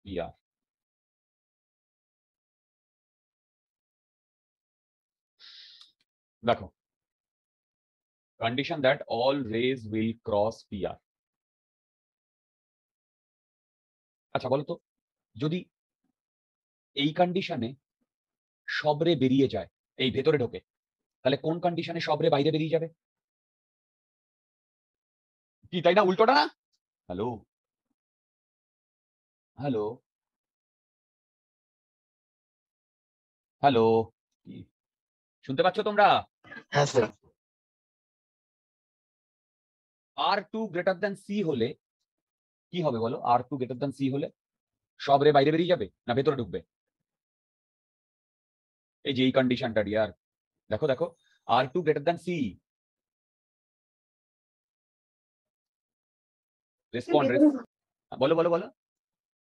PR. দেখো condition that all rays will cross PR. আচ্ছা বলো তো, যদি এই কন্ডিশনে সব রে বেরিয়ে যায়, এই ভেতরে ঢোকে, তাহলে কোন কন্ডিশনে সব রে বাইরে বেরিয়ে যাবে? কি তাই না? উল্টোটা না? হ্যালো হ্যালো হ্যালো, কি শুনতে পাচ্ছ তোমরা? হ্যাঁ স্যার। আর টু গ্রেটার দ্যান সি হলে কি হবে বলো? আর টু গ্রেটার দ্যান সি হলে সব রে বাইরে বেরিয়ে যাবে না ভেতরে ঢুকবে? এই যে এই কন্ডিশনটা ডিয়ার, দেখো দেখো, R two greater than C, respond. বলো বলো বলো।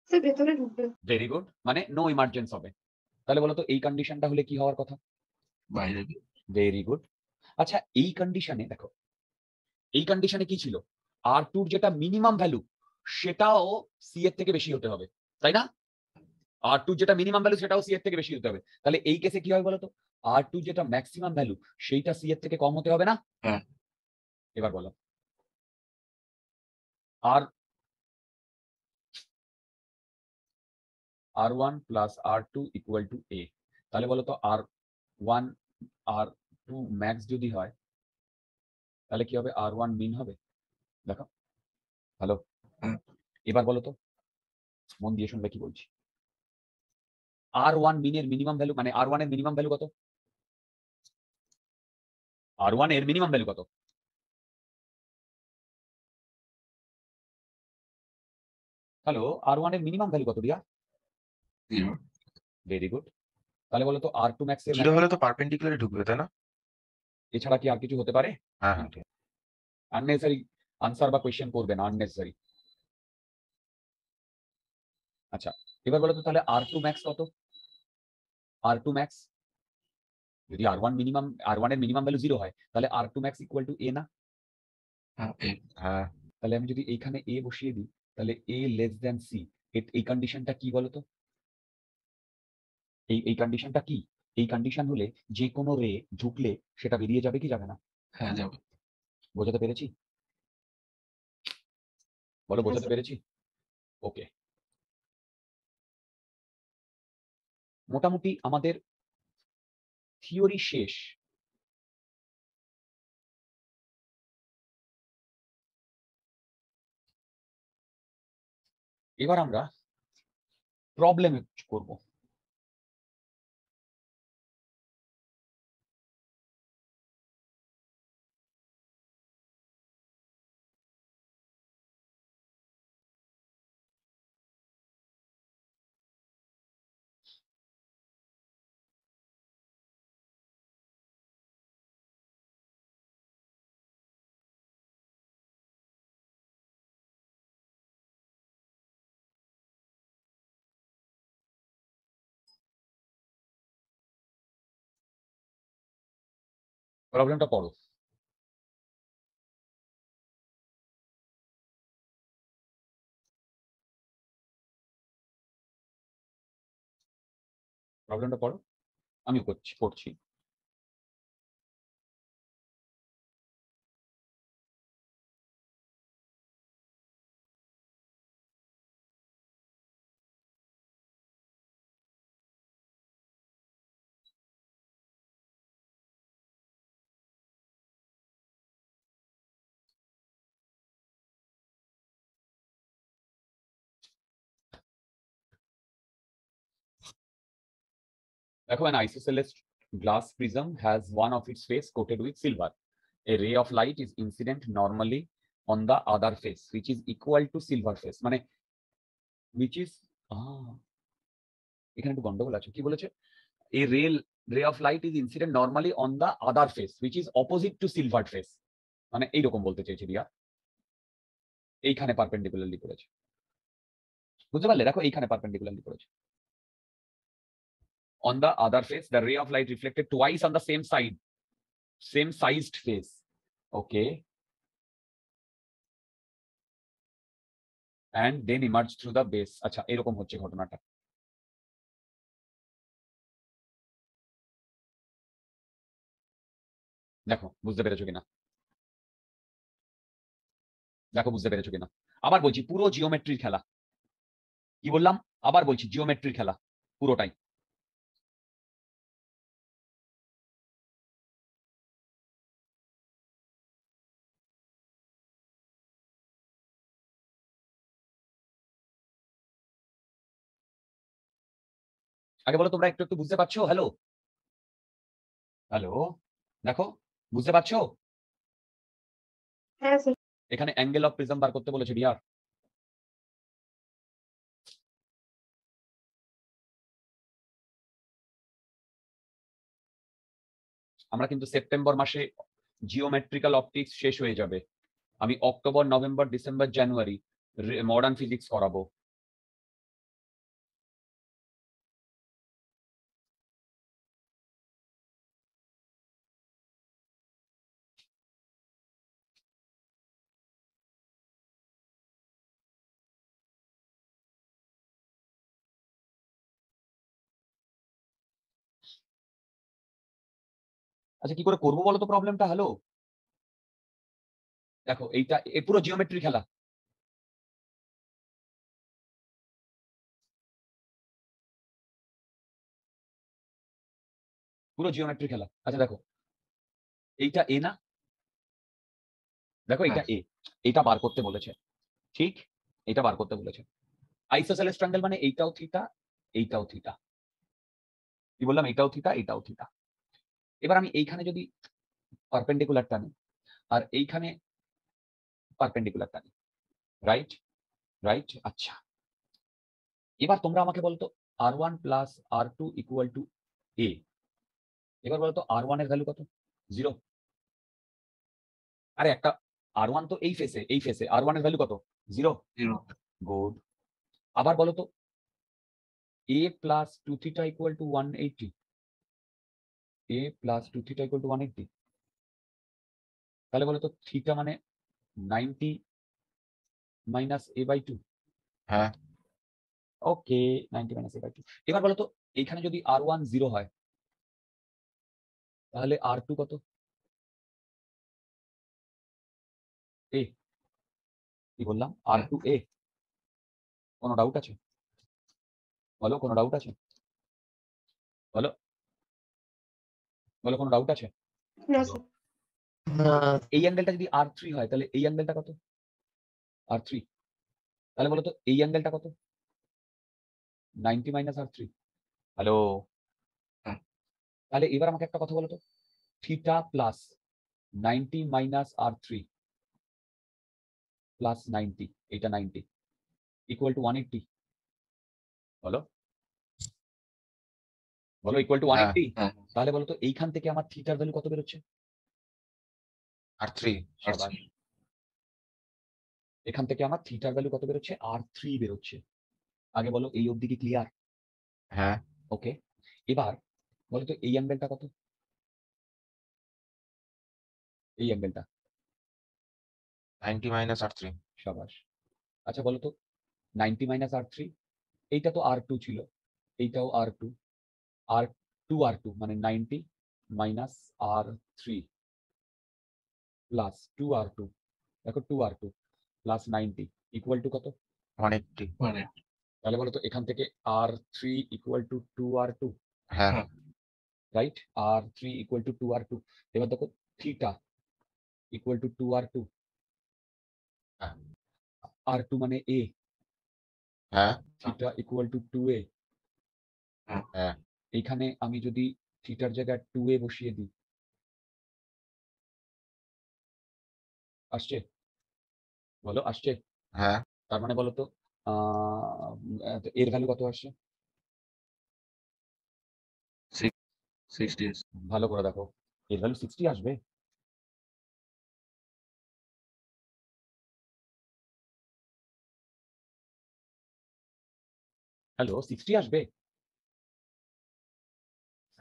স্যার ভেতরে ঢুকবে। ভেরি গুড, মানে নো ইমার্জেন্স হবে। তাহলে বলো তো এই কন্ডিশনটা হলে কি হওয়ার কথা? বাইরে ভেরি গুড। আচ্ছা এই কন্ডিশনে দেখো, এই কন্ডিশনে কি ছিল? আর টুর যেটা মিনিমাম ভ্যালু সেটাও সি এর থেকে বেশি হতে হবে, তাই না? আর টু যেটা মিনিমাম ভ্যালু সেটাও সি এর থেকে বেশি হতে হবে। তাহলে এই কেসে কি হবে বলতো? আর টু যেটা ম্যাক্সিমাম ভ্যালু সেইটা সি এর থেকে কম হতে হবে না? হ্যাঁ। এবার বলো, আর R one plus R two equal to A, তাহলে বলো তো R one R two max যদি হয় তাহলে কি হবে? আর ওয়ান মিন হবে। দেখো হ্যালো, হ্যাঁ। এবার বলো তো, মন দিয়ে শুনবে কি বলছি। আর ওয়ান মিনের মিনিমাম ভ্যালু, মানে আর ওয়ান এর মিনিমাম ভ্যালু কত? আর ওয়ান এর মিনিমাম ভ্যালু কত? হ্যালো, আর ওয়ান এর মিনিমাম ভ্যালু কত দিয়া? 0 ভেরি গুড। তাহলে বলো তো আর টু ম্যাক্স এর 0 হলে তো পারপেন্ডিকুলারই ঢুকবে, তাই না? এছাড়া কি আর কিছু হতে পারে? হ্যাঁ হ্যাঁ ঠিক। আননেসেসারি আনসার বা কোয়েশ্চেন করবে না, আননেসেসারি। আচ্ছা এবার বলো তো তাহলে আর টু ম্যাক্স কত? আর টু ম্যাক্স যদি আর ওয়ান মিনিমাম, আর ওয়ান এর মিনিমাম ভ্যালু 0 হয় তাহলে আর two max equal to A না? হ্যাঁ A হ্যাঁ তাহলে আমি যদি এইখানে এ বসিয়ে দিই তাহলে এ লেস দ্যান সি, এই কন্ডিশনটা কি বলতো? এই কন্ডিশনটা কি? এই কন্ডিশন হলে যে কোনো রে ঢুকলে সেটা বেরিয়ে যাবে কি যাবে না? হ্যাঁ যাবে। বোঝাতে পেরেছি? বলো বোঝাতে স্যার। পেরেছি? ওকে, মোটামুটি আমাদের থিওরি শেষ। এবার আমরা প্রবলেম করব। প্রবলেমটা পড়ো। প্রবলেমটা পড়ো, আমি পড়ছি। দেখো, an isosceles glass prism has one of its face coated with silver. A ray of light is incident normally on the other face, which is equal to silver face. মানে which is এখানে একটু গন্ডগোল আছে। কি বলেছে? A ray of light is incident normally on the other face, which is opposite to silver face. মানে এইরকম বলতে চেয়েছি দিয়া, এইখানে পারপেন্ডিকুলারলি করেছে। বুঝতে পারলে? দেখো এইখানে পারপেন্ডিকুলারলি করেছে। On the other face, the ray of light reflected twice on the same side, same sized face. Okay. And then emerge through the base. আচ্ছা এরকম হচ্ছে ঘটনাটা। দেখো বুঝতে পেরেছো কিনা? দেখো বুঝতে পেরেছো কিনা। আবার বলছি পুরো জিওমেট্রির খেলা। কি বললাম? আবার বলছি জিওমেট্রির খেলা পুরোটাই। আগে বলো তোমরা একটু একটু বুঝতে পারছো? হ্যালো হ্যালো, দেখো বুঝতে পারছো? হ্যাঁ স্যার। এখানে অ্যাঙ্গেল অফ প্রিজম বার করতে বলেছে ডিয়ার। আমরা কিন্তু সেপ্টেম্বর মাসে জিওমেট্রিক্যাল অপটিক্স শেষ হয়ে যাবে। আমি অক্টোবর, নভেম্বর, ডিসেম্বর, জানুয়ারি মডার্ন ফিজিক্স করাবো। আচ্ছা কি করে করবো বলো তো প্রবলেমটা? হ্যালো দেখো এইটা পুরো জিওমেট্রি খেলা। পুরো জিওমেট্রি খেলা। আচ্ছা দেখো এইটা এ না, দেখো এটা এ, এটা বার করতে বলেছে, ঠিক? এটা বার করতে বলেছে। আইসোসেলেস ট্রায়াঙ্গেল মানে এইটাও থিটা, এইটাও থিটা। কি বললাম? এইটাও থিটা, এইটাও থিটা। এবার আমি এইখানে যদি পারপেন্ডিকুলার টানি আর এইখানে পারপেন্ডিকুলার টানি, রাইট রাইট। আচ্ছা এবার তোমরা আমাকে বলতো R1 plus R2 equal to এ। এবার বলতো R1 এর ভ্যালু কত? 0। আরে একটা R1 তো এই ফেসে, এই ফেসে R1 এর ভ্যালু কত? 0। 0 গুড। আবার বলো তো a plus 2 theta equal to 180। a plus 2 theta equal to 180। তাহলে বলো তো থিটা মানে 90 মাইনাস a বাই 2। হ্যাঁ ওকে, 90 মাইনাস a বাই 2। এবার বলো তো এইখানে যদি R1 0 হয় তাহলে R2 কত? a। কি বললাম? R2 a। কোনো ডাউট আছে? বলো কোনো ডাউট আছে? বলো বলো কোনো ডাউট আছে? না স্যার। এই অ্যাঙ্গেলটা যদি R3 হয় তাহলে এই অ্যাঙ্গেলটা কত? R3। তাহলে বলো তো এই অ্যাঙ্গেলটা কত? 90 মাইনাস R3। হ্যালো, হ্যাঁ। তাহলে এবার আমাকে একটা কথা বলো তো theta plus 90 minus R3 plus 90, এটা 90 ইকুয়াল টু 180। বলো বলো ইকুয়াল টু 180। হ্যাঁ তাহলে বলো তো এইখান থেকে আমার থিটার ভ্যালু কত বেরোচ্ছে? R3 সাবাস। এখান থেকে আমার থিটার ভ্যালু কত বেরোচ্ছে? R3 বেরোচ্ছে। আগে বলো এই অবধি কি ক্লিয়ার? হ্যাঁ ওকে। এবার বলো তো এই অ্যাঙ্গেলটা কত? এই অ্যাঙ্গেলটা 90 মাইনাস R3 সাবাস। আচ্ছা বলো তো 90 মাইনাস R3, এইটা তো R2 ছিল, এইটাও R2, R2 মানে 90 মাইনাস R3 প্লাস 2R2, দেখো 2R2 প্লাস 90 ইকুয়াল টু কত? 180 মানে তাহলে বলো তো এখান থেকে R3 ইকুয়াল টু 2R2, হ্যাঁ হ্যাঁ। Right? R3 equal to 2R2। এবার দেখো থিটা ইকুয়াল টু 2R2, হ্যাঁ R2 মানে A, হ্যাঁ থিটা ইকুয়াল টু 2A। হ্যাঁ এইখানে আমি যদি থিটার জায়গায় 2A বসিয়ে দিই, আসছে? বলো আসছে? হ্যাঁ তার মানে বলো তো এর ভ্যালু কত আসছে? 60 ভালো করে দেখো, এর ভ্যালু 60 আসবে। হ্যালো, 60 আসবে?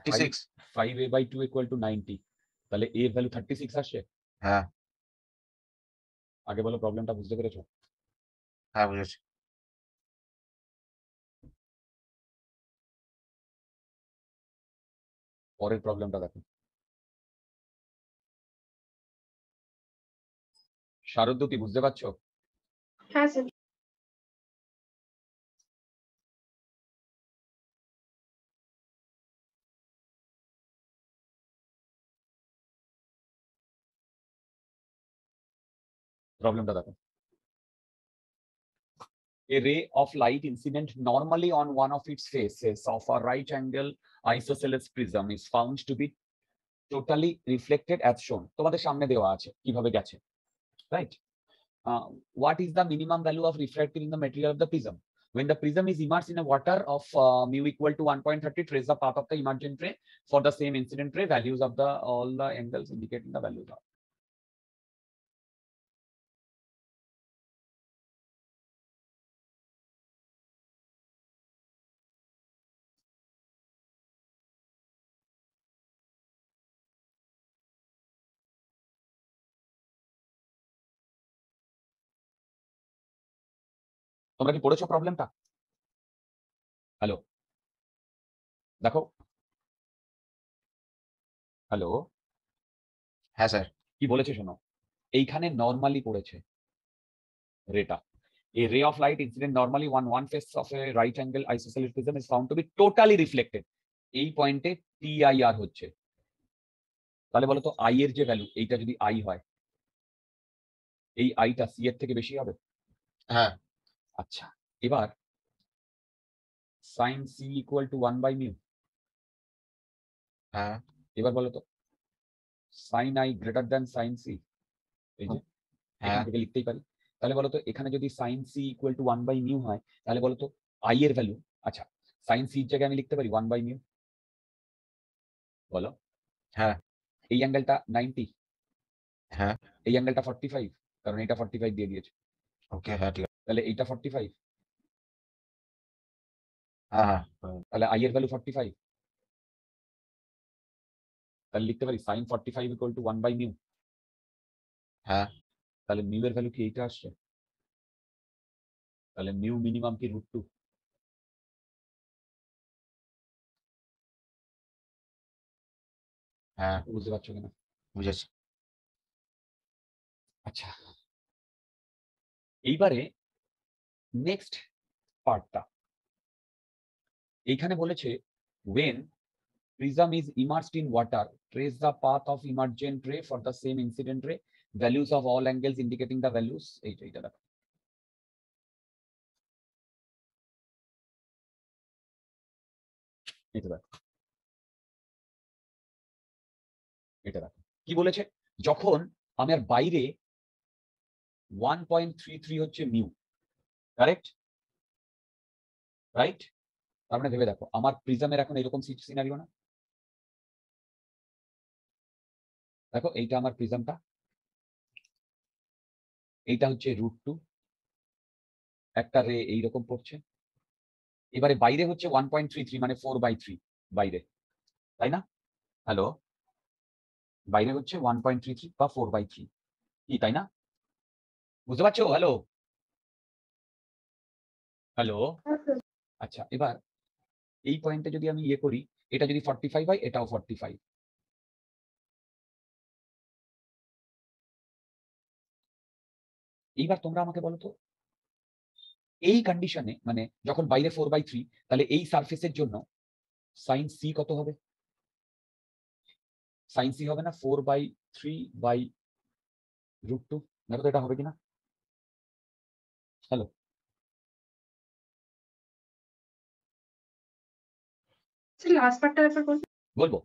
36 5a বাই 2 ইকুয়াল টু 90, তাহলে এর ভ্যালু 36 আসছে। হ্যাঁ আগে বলো প্রবলেমটা বুঝতে পেরেছো? হ্যাঁ বুঝেছি। পরের প্রবলেমটা দেখো। শারদ্বতী বুঝতে পারছো? হ্যাঁ স্যার। প্রবলেমটা দেখো। A ray of light incident normally on one of its faces of a right angle isosceles prism is found to be totally reflected as shown. তোমাদের সামনে দেওয়া আছে কিভাবে গেছে, right? What is the minimum value of refractive in the material of the prism? When the prism is immersed in a water of mu equal to 1.30, trace the path of the emergent ray for the same incident ray. Values of the all the angles indicating the values of. তোমরা কি পড়েছো প্রবলেমটা? Hello, দেখো, hello, হ্যাঁ sir. কি বলেছে শোনো। এইখানে নর্মালি পড়েছে রেটা। A ray of light incident normally on one face of a right angle isosceles prism is found to be totally reflected. এই পয়েন্টে TIR হচ্ছে। তাহলে বলো তো আই এর যে ভ্যালু, এইটা যদি আই হয়, এই আইটা সি এর থেকে বেশি হবে? হ্যাঁ। আচ্ছা, এবার সাইন সি ইকুয়াল টু 1/μ। হ্যাঁ। এবার বলো তো sine i greater than sine c, এই যে এখান হ্যাঁ। থেকে লিখতেই পারি। তাহলে বলো তো এখানে যদি সাইন সি ইকুয়াল টু 1/μ হয়, তাহলে বলো তো আই এর ভ্যালু, আচ্ছা সাইন সি এর জায়গায় আমি লিখতে পারি 1/μ, বলো? হ্যাঁ। এই অ্যাঙ্গেলটা 90, হ্যাঁ। এই অ্যাঙ্গেলটা 45, কারণ এটা 45 দিয়ে দিয়েছে। ওকে, হ্যাঁ ঠিক আছে। তাহলে এইটা 45, হ্যাঁ হ্যাঁ। তাহলে আই এর ভ্যালু 45, তাহলে লিখতে পারি সাইন 45 ইকুয়াল টু 1/μ। হ্যাঁ। তাহলে মিউ এর ভ্যালু কি এইটা আসছে? তাহলে মিউ মিনিমাম কি √2? হ্যাঁ, বুঝতে পারছো কিনা? বুঝেছি। আচ্ছা, এইবারে নেক্সট পার্টটা। এইখানে বলেছে when prism is immersed in water, trace the path of emergent ray for the same incident ray. Values of all angles indicating the values. এইটা দেখো। এটা দেখো, এটা দেখো কি বলেছে। যখন আমার বাইরে 1.33 হচ্ছে মিউ, কারেক্ট? রাইট? তার মানে ভেবে দেখো আমার প্রিজমের এখন এরকম সিনারিও না? দেখো এইটা আমার প্রিজমটা, এইটা হচ্ছে √2, একটা রে এইরকম পড়ছে। এবারে বাইরে হচ্ছে 1.33 মানে 4/3 বাইরে, তাই না? হ্যালো, বাইরে হচ্ছে 1.33 বা 4/3, কি তাই না? বুঝতে পারছো? Hello, hello. হ্যাঁ স্যার। আচ্ছা, এবার এই পয়েন্টে যদি আমি ইয়ে করি, এটা যদি 45 হয়, এটাও 45। এইবার তোমরা আমাকে বলো তো এই কন্ডিশনে, মানে যখন বাইরে 4/3, তাহলে এই সারফেসের জন্য সাইন সি কত হবে? সাইন সি হবে না 4/3/√2? দেখো তো এটা হবে কিনা। হ্যালো, স্যার লাস্ট পার্টটা রেফার করুন। বলবো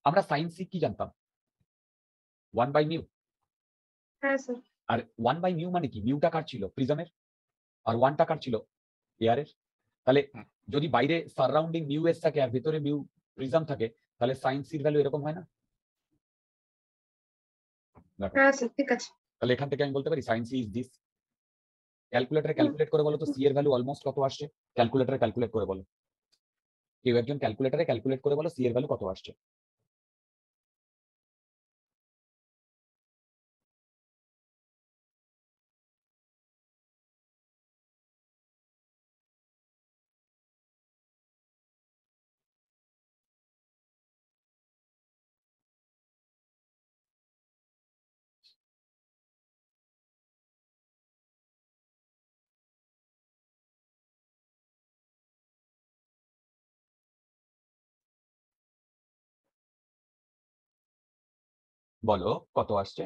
আমরা সাইন সি কি জানতাম? 1/μ। হ্যাঁ স্যার। আর 1/μ মানে কি? মিউটা কার ছিল? প্রিজমের। আর 1টা কার ছিল? এয়ারের। তাহলে যদি বাইরে সারাউন্ডিং মিউ এস থাকে আর ভেতরে মিউ প্রিজম থাকে, তাহলে সাইন সির ভ্যালু এরকম হয় না? দেখো, হ্যাঁ স্যার, ঠিক আছে। তাহলে এখান থেকে আমি বলতে পারি সাইন সি ইজ দিস। ক্যালকুলেটরে ক্যালকুলেট করে বলো তো সি এর ভ্যালু অলমোস্ট কত আসছে? ক্যালকুলেটরে ক্যালকুলেট করে বলো, কেউ একজন ক্যালকুলেটরে ক্যালকুলেট করে বলো সি এর ভ্যালু কত আসছে। বলো কত আসছে?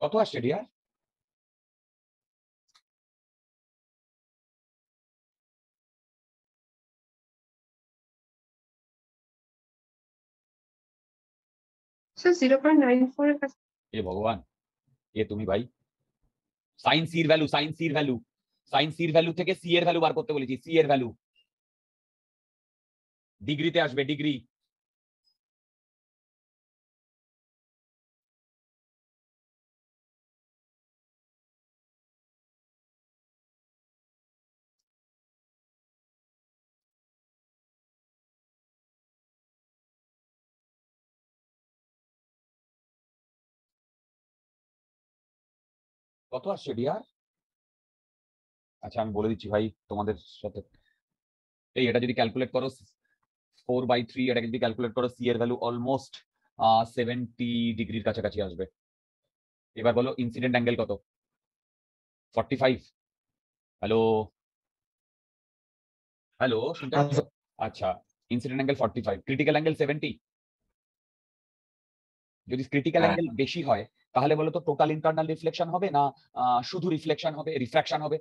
কত আসছে ডিয়ার? স্যার 0.94 এর কাছে। এ ভগবান, এ তুমি ভাই, সাইন সির ভ্যালু, সাইন সির ভ্যালু, সাইন সির ভ্যালু থেকে সি এর ভ্যালু বার করতে বলেছি। সি এর ভ্যালু ডিগ্রিতে আসবে, ডিগ্রি। কত আসছে ডিয়ার? আচ্ছা আমি বলে দিচ্ছি ভাই তোমাদের সাথে, এই এটা যদি ক্যালকুলেট করো 4/3, এটাকে যদি ক্যালকুলেট করো, সি এর ভ্যালু অলমোস্ট 70 ডিগ্রির কাছাকাছি আসবে। এবার বলো ইনসিডেন্ট অ্যাঙ্গেল কত? 45। হ্যালো হ্যালো, শুনতে পাচ্ছ? আচ্ছা, ইনসিডেন্ট অ্যাঙ্গেল 45, ক্রিটিক্যাল অ্যাঙ্গেল 70। যদি ক্রিটিক্যাল হ্যাঁ। অ্যাঙ্গেল বেশি হয় তাহলে বলো তো টোটাল ইন্টারনাল রিফ্লেকশন হবে না শুধু রিফ্লেকশন হবে, রিফ্র্যাকশন হবে?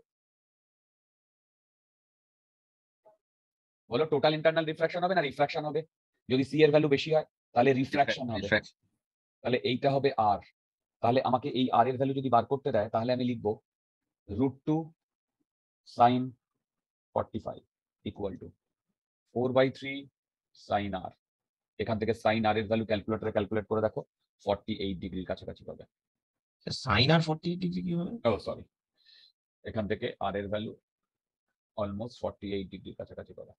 বলো টোটাল ইন্টারনাল রিফ্র্যাকশন হবে না রিফ্র্যাকশন হবে? যদি সি এর ভ্যালু বেশি হয় তাহলে রিফ্র্যাকশন হবে। Refraction. তাহলে এইটা হবে আর। তাহলে আমাকে এই আর এর ভ্যালু যদি বার করতে দেয় তাহলে আমি লিখবো √2 sin 45 equal to 4/3 sin r। এখান থেকে sin r এর ভ্যালু ক্যালকুলেটরে ক্যালকুলেট করে দেখো, 48 ডিগ্রির কাছাকাছি পাবে। সাইন আর 48 ডিগ্রি কি হবে? ও সরি, এখান থেকে আর এর ভ্যালু অলমোস্ট 48 ডিগ্রির কাছাকাছি পাবে।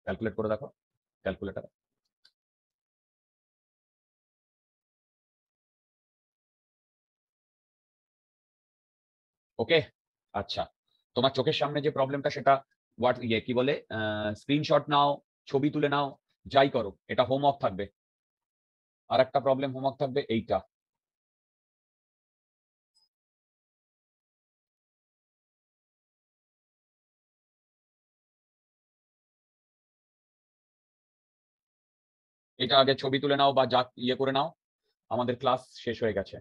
ক্যালকুলেট করে দেখো ক্যালকুলেটর। ওকে, আচ্ছা তোমার চোখের সামনে যে প্রবলেমটা সেটা কি বলে, স্ক্রিনশট নাও, ছবি তুলে নাও, যাই করো, এটা হোমওয়ার্ক থাকবে। আর একটা প্রবলেম হোমওয়ার্ক থাকবে এইটা। এটা আগে ছবি তুলে নাও বা যা ইয়ে করে নাও, আমাদের ক্লাস শেষ হয়ে গেছে।